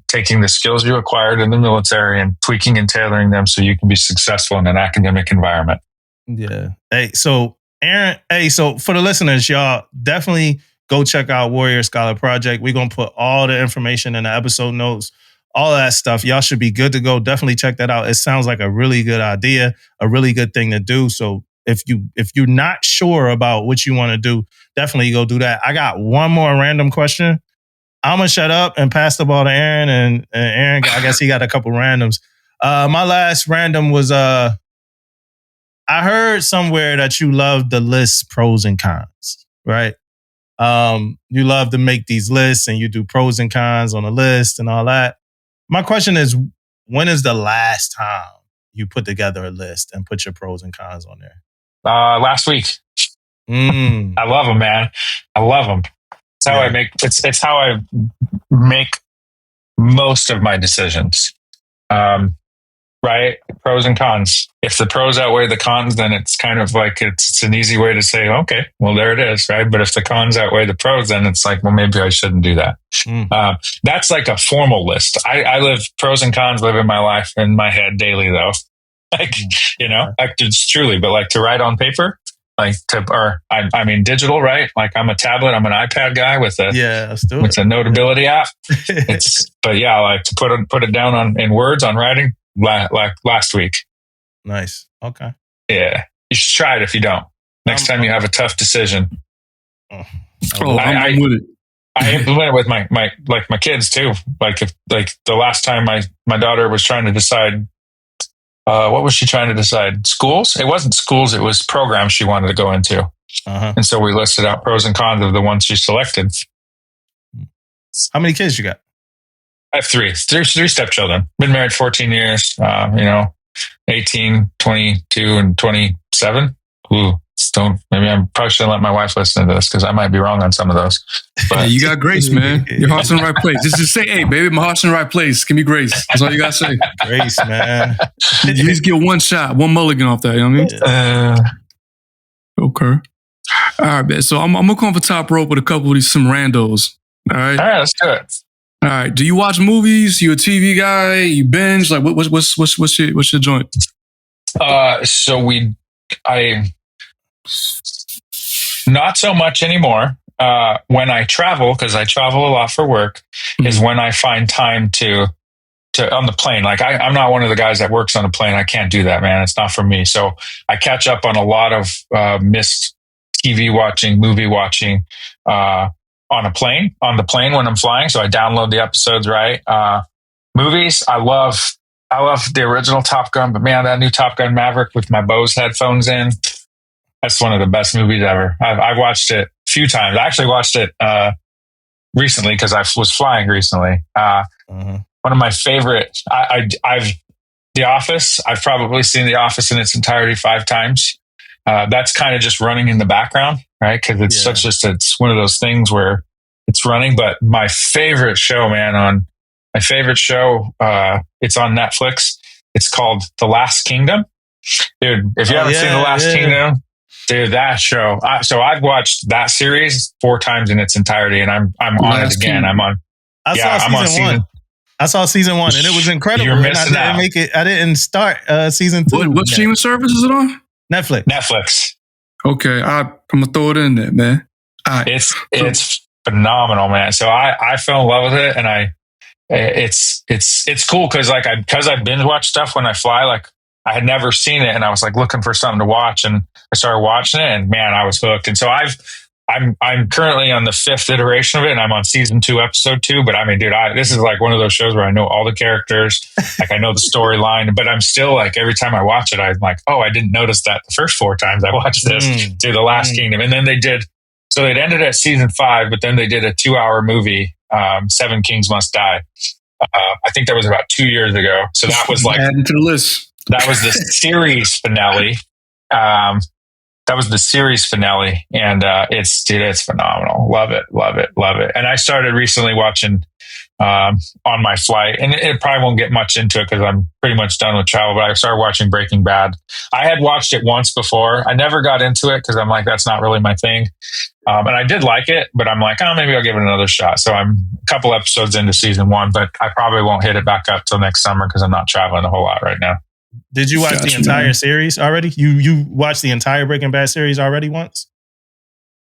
taking the skills you acquired in the military and tweaking and tailoring them so you can be successful in an academic environment. Yeah. Hey, so Aaron, so for the listeners, y'all definitely go check out Warrior Scholar Project. We're going to put all the information in the episode notes, all of that stuff. Y'all should be good to go. Definitely check that out. It sounds like a really good idea, a really good thing to do. So if you're not sure about what you want to do, definitely go do that. I got one more random question. I'm going to shut up and pass the ball to Aaron. And Aaron, I guess he got a couple randoms. My last random was, I heard somewhere that you love to list pros and cons, right? You love to make these lists and you do pros and cons on a list and all that. My question is, when is the last time you put together a list and put your pros and cons on there? Last week. I love them, man. I love them. It's how I make. It's how I make most of my decisions. right? Pros and cons. If the pros outweigh the cons, then it's kind of like it's an easy way to say, okay, well, there it is, right? But if the cons outweigh the pros, then it's like, well, maybe I shouldn't do that. That's like a formal list. I live pros and cons, live in my life in my head daily, though. Like, like it's truly, but like to write on paper, like I mean, digital, right? Like I'm a tablet, I'm an iPad guy with a Notability app. But yeah, like to put it down in words on writing, like last week. Nice. Okay. Yeah. You should try it if you don't. Next time you have a tough decision. I'm with it. I implement it with my kids too. Like the last time my daughter was trying to decide, what was she trying to decide? Schools? It wasn't schools. It was programs she wanted to go into. And so we listed out pros and cons of the ones she selected. How many kids you got? I have three stepchildren. Been married 14 years, 18, 22, and 27. Ooh, maybe I probably shouldn't let my wife listen to this because I might be wrong on some of those. But hey, you got grace, man. Your heart's in the right place. Just say, hey, baby, my heart's in the right place. Give me grace. That's all you got to say. Grace, man. You just get one shot, one mulligan off that. You know what I mean? Okay. All right, man. So I'm going to come for top rope with a couple of some randos. All right? All right, let's do it. All right. Do you watch movies? You a TV guy? You binge? Like, what's your joint? Not so much anymore. When I travel, because I travel a lot for work, is when I find time to on the plane. Like I'm not one of the guys that works on a plane. I can't do that, man. It's not for me. So I catch up on a lot of missed TV watching, movie watching on the plane when I'm flying. So I download the episodes, right? Movies, I love the original Top Gun, but man, that new Top Gun Maverick with my Bose headphones in, that's one of the best movies ever. I've watched it a few times. I actually watched it recently because I was flying recently. One of my favorite, I've The Office. I've probably seen The Office in its entirety 5 times. That's kind of just running in the background, right? Because it's one of those things where it's running. But my favorite show, man, it's on Netflix. It's called The Last Kingdom. Dude, if you haven't seen The Last Kingdom, dude, that show. So I've watched that series 4 times in its entirety, and I'm on it again. I'm on season 1. I saw season 1, and it was incredible. You're missing out. I didn't start season 2. What streaming service is it on? Netflix. Okay, I'm gonna throw it in there, man. It's phenomenal, man. So I fell in love with it, and it's cool because I binge watch stuff when I fly. Like I had never seen it, and I was like looking for something to watch, and I started watching it, and man, I was hooked. And so I'm currently on the 5th iteration of it, and I'm on season 2, episode 2. But I mean, dude, this is like one of those shows where I know all the characters, like I know the storyline, but I'm still like, every time I watch it, I'm like, oh, I didn't notice that the first 4 times I watched this to The Last Kingdom. And then so it ended at season 5, but then they did a 2-hour movie, 7 Kings Must Die. I think that was about 2 years ago. So that was like, adding to the list. That was the series finale. That was the series finale, and it's phenomenal. Love it. And I started recently watching on my flight, and it probably won't get much into it because I'm pretty much done with travel, but I started watching Breaking Bad. I had watched it once before. I never got into it because I'm like, that's not really my thing. And I did like it, but I'm like, oh, maybe I'll give it another shot. So I'm a couple episodes into season 1, but I probably won't hit it back up till next summer because I'm not traveling a whole lot right now. Did you watch the entire series already? You watched the entire Breaking Bad series already once?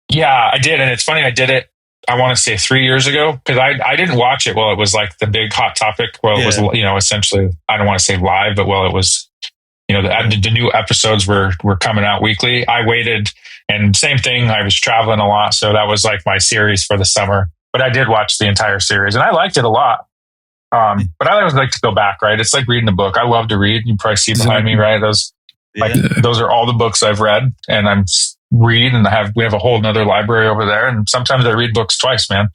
Yeah, I did. And it's funny, I did it, I want to say 3 years ago, because I didn't watch it while it was like the big hot topic. Well, it was, essentially, I don't want to say live, but while it was, the new episodes were coming out weekly. I waited, and same thing, I was traveling a lot. So that was like my series for the summer. But I did watch the entire series, and I liked it a lot. But I always like to go back, right? It's like reading a book. I love to read. You probably see behind me, right? Those are all the books I've read, and I'm read, and we have a whole nother library over there. And sometimes I read books twice, man,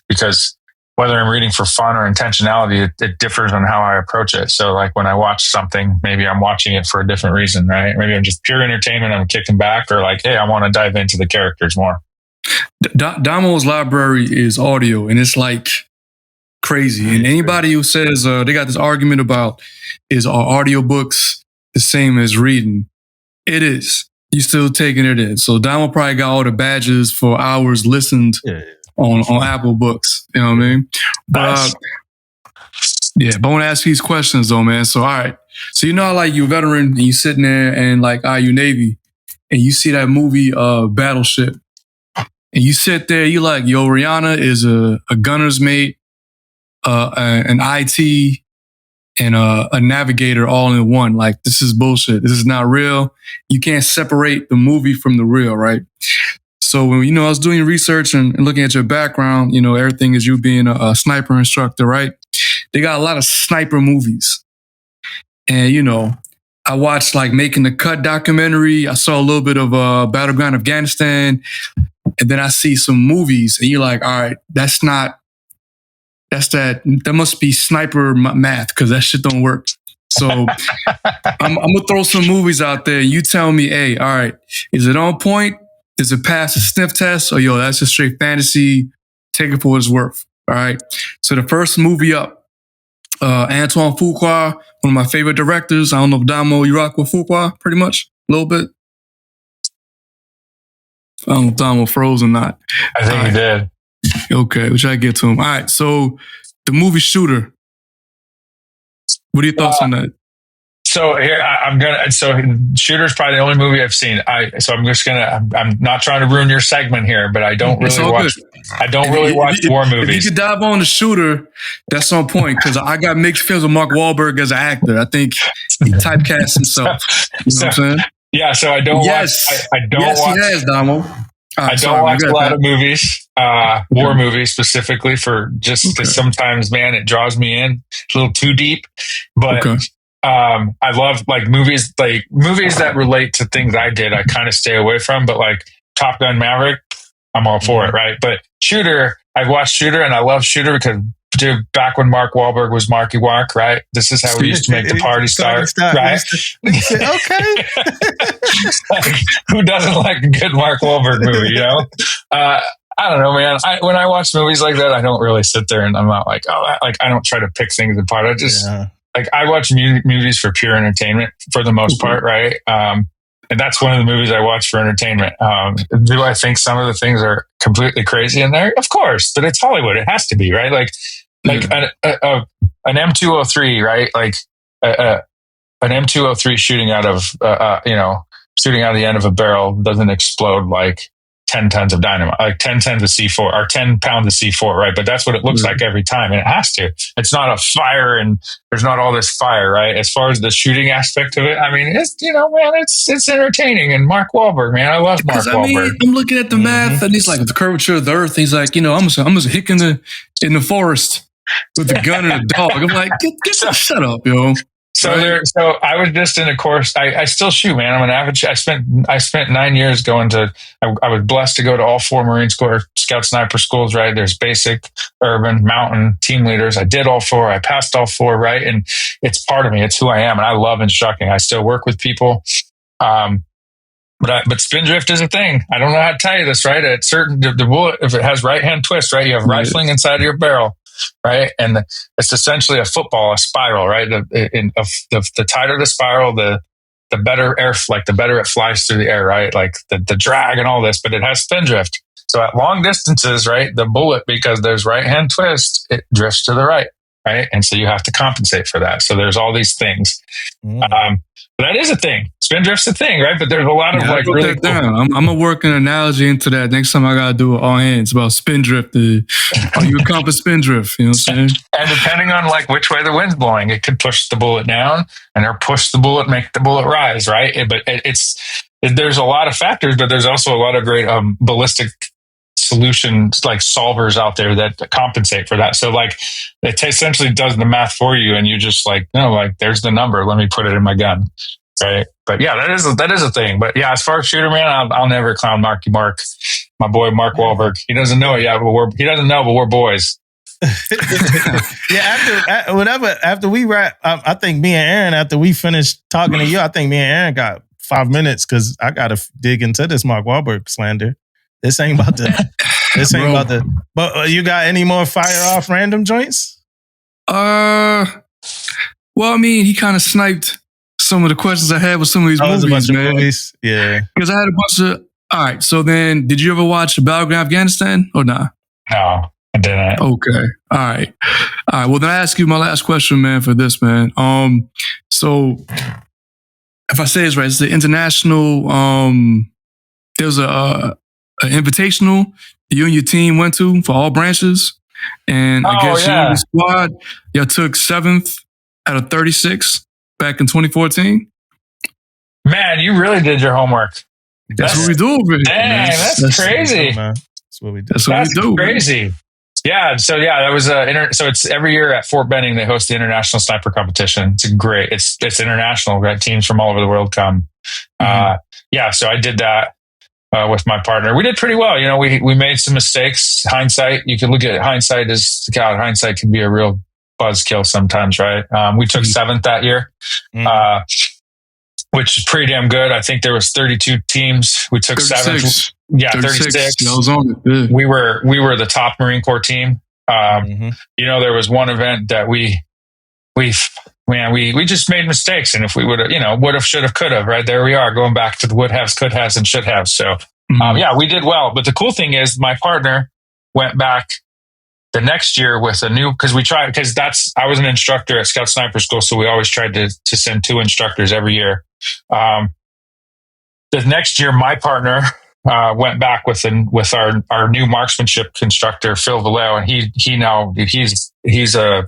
because whether I'm reading for fun or intentionality, it differs on how I approach it. So like when I watch something, maybe I'm watching it for a different reason, right? Maybe I'm just pure entertainment. I'm kicking back, or like, hey, I want to dive into the characters more. Damo's library is audio, and it's like crazy. And anybody who says they got this argument about is our audiobooks the same as reading? It is. You still taking it in. So Damo probably got all the badges for hours listened on Apple Books. You know what I mean? But but I want to ask you these questions though, man. So all right. So you know how like you're a veteran and you sitting there and like you Navy and you see that movie Battleship. And you sit there, you like, yo, Rihanna is a gunner's mate, an IT, and a navigator all in one. Like, this is bullshit. This is not real. You can't separate the movie from the real, right? So when, I was doing research and looking at your background, everything is you being a sniper instructor, right? They got a lot of sniper movies. And, I watched like Making the Cut documentary. I saw a little bit of Battleground Afghanistan. And then I see some movies and you're like, all right, that must be sniper math because that shit don't work. So I'm going to throw some movies out there. You tell me, hey, all right, is it on point? Does it pass the sniff test? Or that's just straight fantasy. Take it for what it's worth. All right. So the first movie up, Antoine Fuqua, one of my favorite directors. I don't know if Damo, you rock with Fuqua pretty much a little bit. I don't know if Damo froze or not. I think he did. Okay, we'll try to get to him. All right, so the movie Shooter. What are your thoughts on that? So here So Shooter's probably the only movie I've seen. I'm not trying to ruin your segment here, but I don't really watch. I don't really watch war movies. If you could dive on the Shooter, that's on point because I got mixed feelings with Mark Wahlberg as an actor. I think he typecast himself. You know what I'm saying? Yeah, so I don't watch. I don't watch. Yes, he has, Damo. I don't watch a lot of movies, war movies specifically, for just because sometimes, man, it draws me in a little too deep. But I love like movies that relate to things I did. I kind of stay away from, but like Top Gun Maverick, I'm all for it, right? But Shooter, I've watched Shooter and I love Shooter because back when Mark Wahlberg was Marky Mark, right? This is how we used to make the party start, right? Okay. Like, who doesn't like a good Mark Wahlberg movie, I don't know, man. When I watch movies like that, I don't really sit there and I'm not like, I don't try to pick things apart. I just, like, I watch movies for pure entertainment for the most part, right? And that's one of the movies I watch for entertainment. Do I think some of the things are completely crazy in there? Of course, but it's Hollywood. It has to be, right? Like an M203, right? Like an M203 shooting out of the end of a barrel doesn't explode like 10 tons of dynamite, like 10 tons of C4 or 10 pounds of C4, right? But that's what it looks like every time. And it has to. It's not a fire and there's not all this fire, right? As far as the shooting aspect of it, I mean, it's, man, it's entertaining. And Mark Wahlberg, man, I love Mark Wahlberg. I'm looking at the math and he's like, the curvature of the earth. He's like, I'm just hick in the forest with the gun and a dog. I'm like, shut up, yo. So I was just in a course. I still shoot, man. I'm an avid. I spent 9 years going to. I was blessed to go to all 4 Marine Corps Scout Sniper schools. Right, there's basic, urban, mountain, team leaders. I did all 4. I passed all 4. Right, and it's part of me. It's who I am, and I love instructing. I still work with people. But spindrift is a thing. I don't know how to tell you this. Right, the bullet, if it has right hand twist, right, you have rifling inside of your barrel. Right. And it's essentially a football, a spiral, right? The tighter the spiral, the better the better it flies through the air, right? Like the drag and all this, but it has spindrift. So at long distances, right, the bullet, because there's right hand twist, it drifts to the right. Right. And so you have to compensate for that. So there's all these things. That is a thing. Spindrift's a thing, right? But there's a lot of really cool. I'm gonna work an analogy into that next time I gotta do it all hands about spindrift. How you accomplish spindrift, you know what I'm saying? And depending on like which way the wind's blowing, it could push the bullet down or push the bullet, make the bullet rise, right? But there's a lot of factors, but there's also a lot of great ballistic solutions, like solvers out there that compensate for that. So like it essentially does the math for you, and you just like, no, like there's the number. Let me put it in my gun, right? But yeah, that is a thing. But yeah, as far as shooter, man, I'll never clown Marky Mark, my boy Mark Wahlberg. He doesn't know it yet, but we're boys. After we wrap, I think me and Aaron, after we finished talking to you, I think me and Aaron got 5 minutes because I got to dig into this Mark Wahlberg slander. This ain't about the. But you got any more fire off random joints? Well, I mean, he kind of sniped some of the questions I had with some of these movies, a bunch man. of movies. Yeah. Because I had a bunch of. All right. So then, did you ever watch Battleground Afghanistan or not? No, I didn't. Okay. All right. Well, then I ask you my last question, man, for this, man. So if I say this right, it's the international. There's an invitational you and your team went to for all branches, and I guess you and your squad, y'all took 7th out of 36 back in 2014. Man, you really did your homework. That's what we do over here. Dang, that's crazy. That's what we do. That's what we do. Crazy. Yeah. So that was so it's every year at Fort Benning they host the international sniper competition. It's international. Right, teams from all over the world come. Mm-hmm. So I did that with my partner. We did pretty well. You know, we made some mistakes. Hindsight, you can look at hindsight as God. Hindsight can be a real buzzkill sometimes, right? We took 7th that year. Mm-hmm. Which is pretty damn good. I think there was 32 teams. We took 7th. Yeah, 36. I was on it. Yeah. We were the top Marine Corps team. You know, there was one event that we just made mistakes, and if we would have, should have, could have, right there we are going back to the would haves, could haves, and should have. So we did well. But the cool thing is, my partner went back the next year with a new, because I was an instructor at Scout Sniper School, so we always tried to send 2 instructors every year. The next year, my partner went back with our new marksmanship instructor, Phil Vallejo, and he's a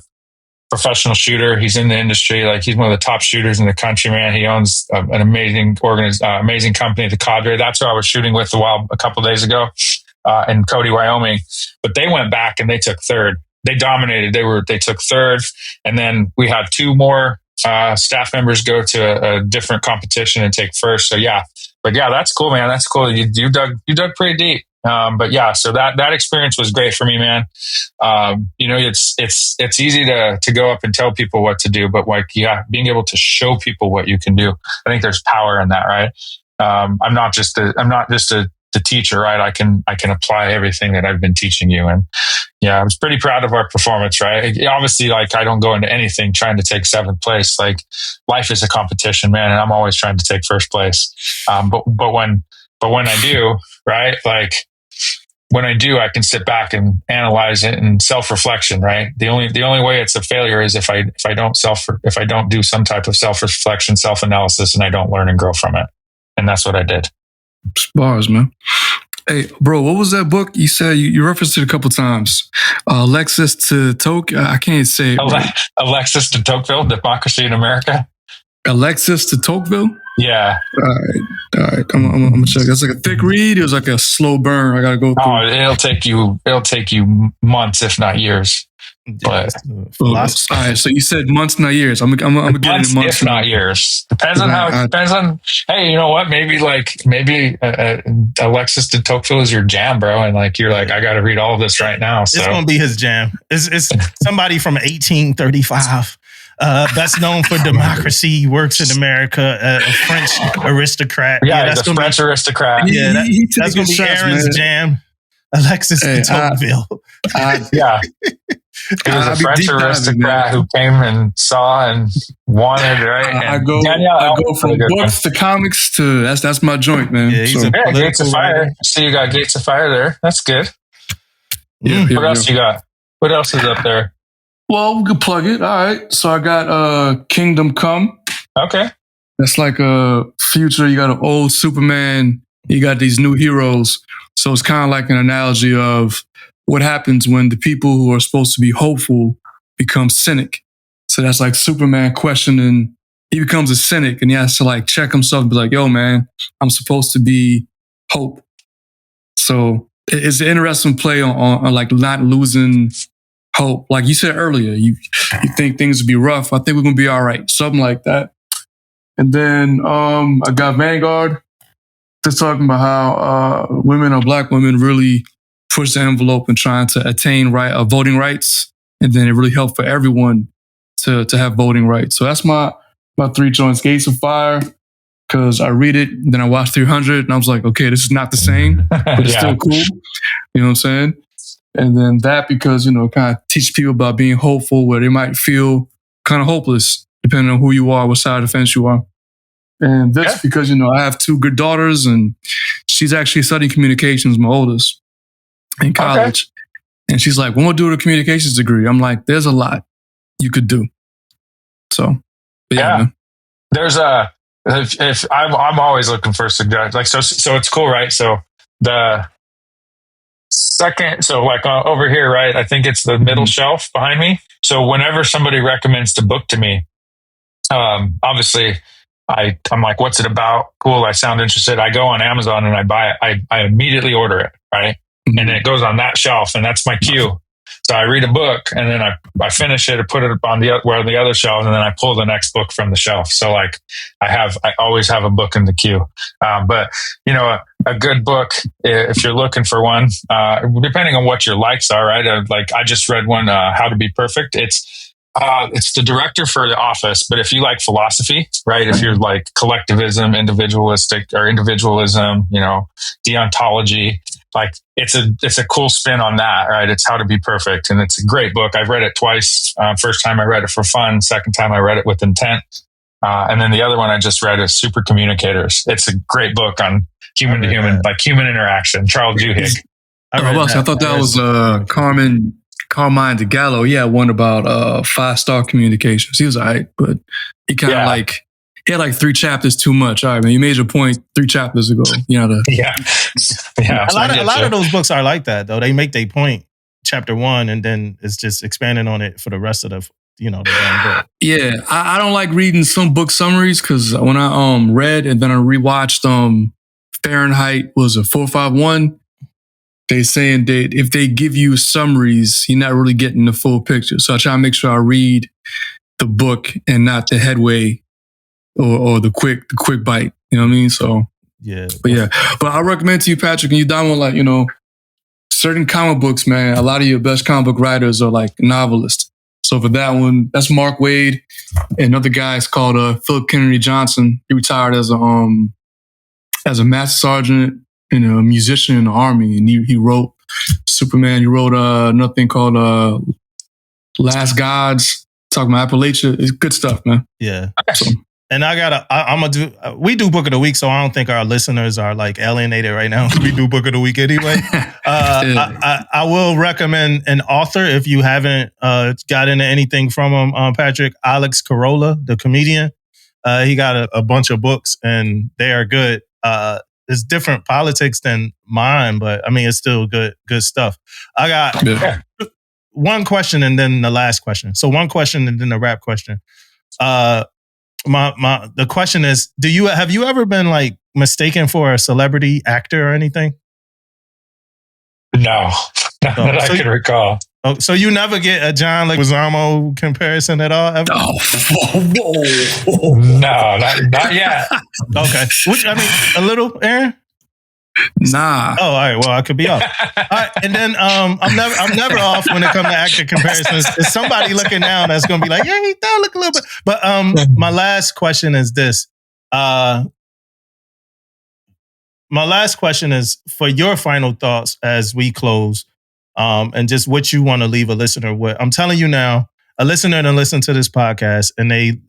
professional shooter. He's in the industry, like he's one of the top shooters in the country, man. He owns an amazing amazing company, the Cadre. That's who I was shooting with a couple of days ago in Cody, Wyoming. But they went back and they took 3rd. They dominated. They took 3rd, and then we had 2 more staff members go to a different competition and take 1st. So that's cool, man. That's cool. You dug pretty deep. So that experience was great for me, man. It's easy to go up and tell people what to do, but being able to show people what you can do. I think there's power in that, right? I'm not just the teacher, right? I can apply everything that I've been teaching you. And I was pretty proud of our performance, right? Obviously, I don't go into anything trying to take 7th place. Like, life is a competition, man. And I'm always trying to take 1st place. But when I do, right? Like, when I do, I can sit back and analyze it and self-reflection, right? The only way it's a failure is if I don't do some type of self-reflection, self-analysis, and I don't learn and grow from it. And that's what I did. Bars, man. Hey, bro, what was that book you said? You referenced it a couple times. Alexis de Tocqueville. I can't say it. Right. Alexis de Tocqueville, Democracy in America. Alexis de Tocqueville? Yeah. All right. I'm gonna check. That's like a thick read. It was like a slow burn. I gotta go through. Oh, it'll take you months, if not years. But all right, so you said months, not years. I'm getting in months, if not years. Depends on. Hey, you know what? Maybe Alexis de Tocqueville is your jam, bro, and you're like, I got to read all of this right now. So it's gonna be his jam. It's somebody from 1835. Best known for democracy, works in America, a French aristocrat. Yeah, that's the French aristocrat. Yeah, that's gonna be Aaron's jam. Alexis de Tocqueville. He was a French aristocrat who came and saw and wanted, right? I go from books to comics to that's my joint, man. Yeah, he's Gates of Fire. So you got Gates of Fire there. That's good. What else you got? What else is up there? Well, we could plug it. All right. So I got Kingdom Come. Okay. That's like a future. You got an old Superman. You got these new heroes. So it's kind of like an analogy of what happens when the people who are supposed to be hopeful become cynic. So that's like Superman questioning. He becomes a cynic and he has to check himself and be like, yo, man, I'm supposed to be hope. So it's an interesting play on not losing hope. Like you said earlier, you think things will be rough. I think we're going to be all right. Something like that. And then I got Vanguard. Just talking about how women or black women really push the envelope and trying to attain voting rights. And then it really helped for everyone to have voting rights. So that's my 3 joints. Gates of Fire, because I read it, then I watched 300, and I was like, okay, this is not the same, but it's still cool. You know what I'm saying? And then that because, kind of teach people about being hopeful where they might feel kind of hopeless, depending on who you are, what side of the fence you are. And this because, I have 2 good daughters and she's actually studying communications, my oldest, in college. Okay. And she's like, when we'll do a communications degree. I'm like, there's a lot you could do. So, man. There's if I'm always looking for suggestions. Like, so it's cool, right? So the second, over here, right? I think it's the middle shelf behind me. So whenever somebody recommends the book to me, obviously I'm like, what's it about? Cool. I sound interested. I go on Amazon and I buy it. I immediately order it. Right. Mm-hmm. And it goes on that shelf and that's my queue. So I read a book and then I finish it and put it on the other shelf and then I pull the next book from the shelf. So like I always have a book in the queue. But a good book, if you're looking for one, depending on what your likes are, right? I just read one, How to Be Perfect. It's the director for The Office, but if you like philosophy, right? If you're like collectivism, individualism, deontology, like it's a cool spin on that, right? It's How to Be Perfect, and it's a great book. I've read it twice. First time I read it for fun. Second time I read it with intent. And then the other one I just read is Super Communicators. It's a great book on human to human, like human interaction. Charles Duhigg. I thought that was Carmine DeGallo. Yeah, one about 5-star communications. He was all right, but he kind of he had like 3 chapters too much. All right, man, you made your point 3 chapters ago. A lot of those books are like that, though. They make their point chapter 1, and then it's just expanding on it for the rest of the damn book. Yeah, I don't like reading some book summaries because when I read and then I rewatched Fahrenheit was a 451. They saying that if they give you summaries, you're not really getting the full picture. So I try to make sure I read the book and not the headway or the quick bite. You know what I mean? So but I recommend to you, Patrick, and you down with certain comic books, man. A lot of your best comic book writers are like novelists. So for that one, that's Mark Waid. And another guy is called Philip Kennedy Johnson. He retired as a master sergeant and a musician in the Army, and he wrote Superman. He wrote another thing called Last Gods, talking about Appalachia. It's good stuff, man. Yeah. So, and we do Book of the Week, so I don't think our listeners are like alienated right now. We do Book of the Week anyway. I will recommend an author if you haven't got into anything from him, Patrick, Alex Carolla, the comedian. He got a bunch of books and they are good. It's different politics than mine, but I mean, it's still good stuff. I got one question and then the last question. So one question and then the rap question. The question is, have you ever been like mistaken for a celebrity actor or anything? No, not that I can recall. Oh, so you never get a John Leguizamo comparison at all? Ever? Oh, no, not yet. Okay, a little, Aaron. Nah. Oh, all right. Well, I could be off. All right, and then I'm never off when it comes to actor comparisons. There's somebody looking now that's going to be like, yeah, he does look a little bit. But my last question is this. My last question is for your final thoughts as we close, and just what you want to leave a listener with. I'm telling you now, a listener to listen to this podcast and they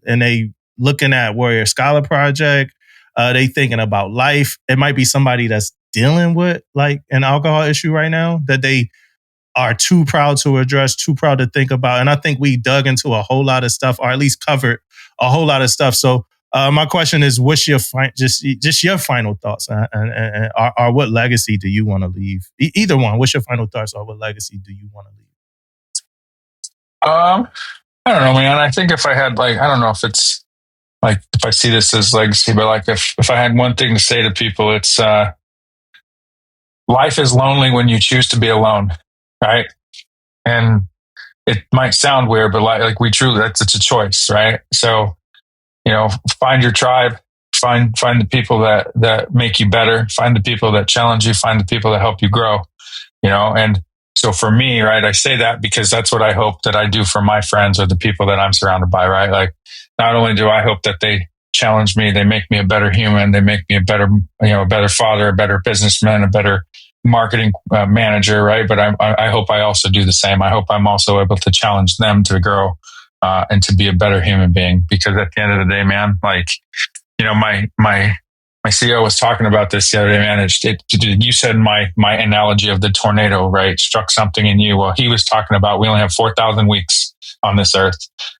looking at Warrior Scholar Project. They thinking about life. It might be somebody that's dealing with like an alcohol issue right now that they are too proud to address, too proud to think about. And I think we dug into a whole lot of stuff, or at least covered a whole lot of stuff. So my question is, what's your just your final thoughts, and what legacy do you want to leave? Either one. What's your final thoughts, or what legacy do you want to leave? I don't know, man. I think if I had I don't know if it's like if I see this as legacy, but like if I had one thing to say to people, it's life is lonely when you choose to be alone, right? And it might sound weird, but like we truly, it's a choice, right? So, find your tribe, find the people that make you better, find the people that challenge you, find the people that help you grow, and so for me, right, I say that because that's what I hope that I do for my friends or the people that I'm surrounded by, right? Like, not only do I hope that they challenge me, they make me a better human, they make me a better father, a better businessman, a better marketing manager, right? But I hope I also do the same. I hope I'm also able to challenge them to grow and to be a better human being. Because at the end of the day, man, like, you know, my CEO was talking about this the other day, man. You said my analogy of the tornado, right, struck something in you. Well, he was talking about we only have 4,000 weeks on this earth,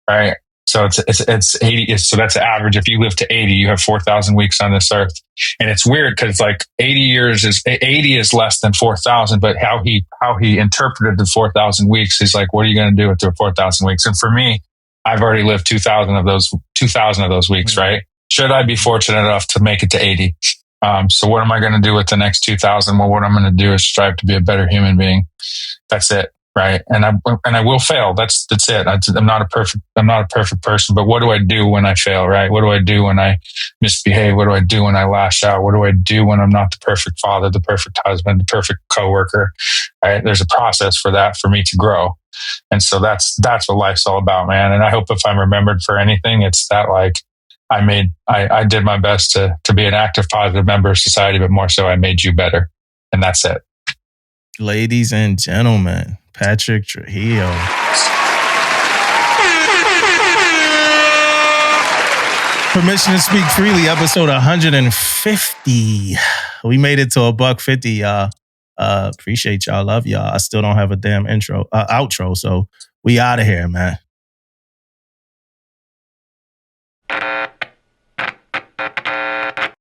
right? So it's 80. So that's the average. If you live to 80, you have 4,000 weeks on this earth. And it's weird because like 80 is less than 4,000, but how he interpreted the 4,000 weeks is like, what are you going to do with the 4,000 weeks? And for me, I've already lived 2,000 of those weeks, right? Should I be fortunate enough to make it to 80? So what am I going to do with the next 2,000? Well, what I'm going to do is strive to be a better human being. That's it. Right. And I will fail. That's it. I'm not a perfect person, but what do I do when I fail? Right. What do I do when I misbehave? What do I do when I lash out? What do I do when I'm not the perfect father, the perfect husband, the perfect coworker? Right. There's a process for that for me to grow. And so that's what life's all about, man. And I hope if I'm remembered for anything, it's that like I did my best to be an active, positive member of society, but more so I made you better. And that's it. Ladies and gentlemen, Patrick Trujillo. Permission to Speak Freely, episode 150. We made it to $150, y'all. Appreciate y'all. Love y'all. I still don't have a damn outro, so we out of here, man.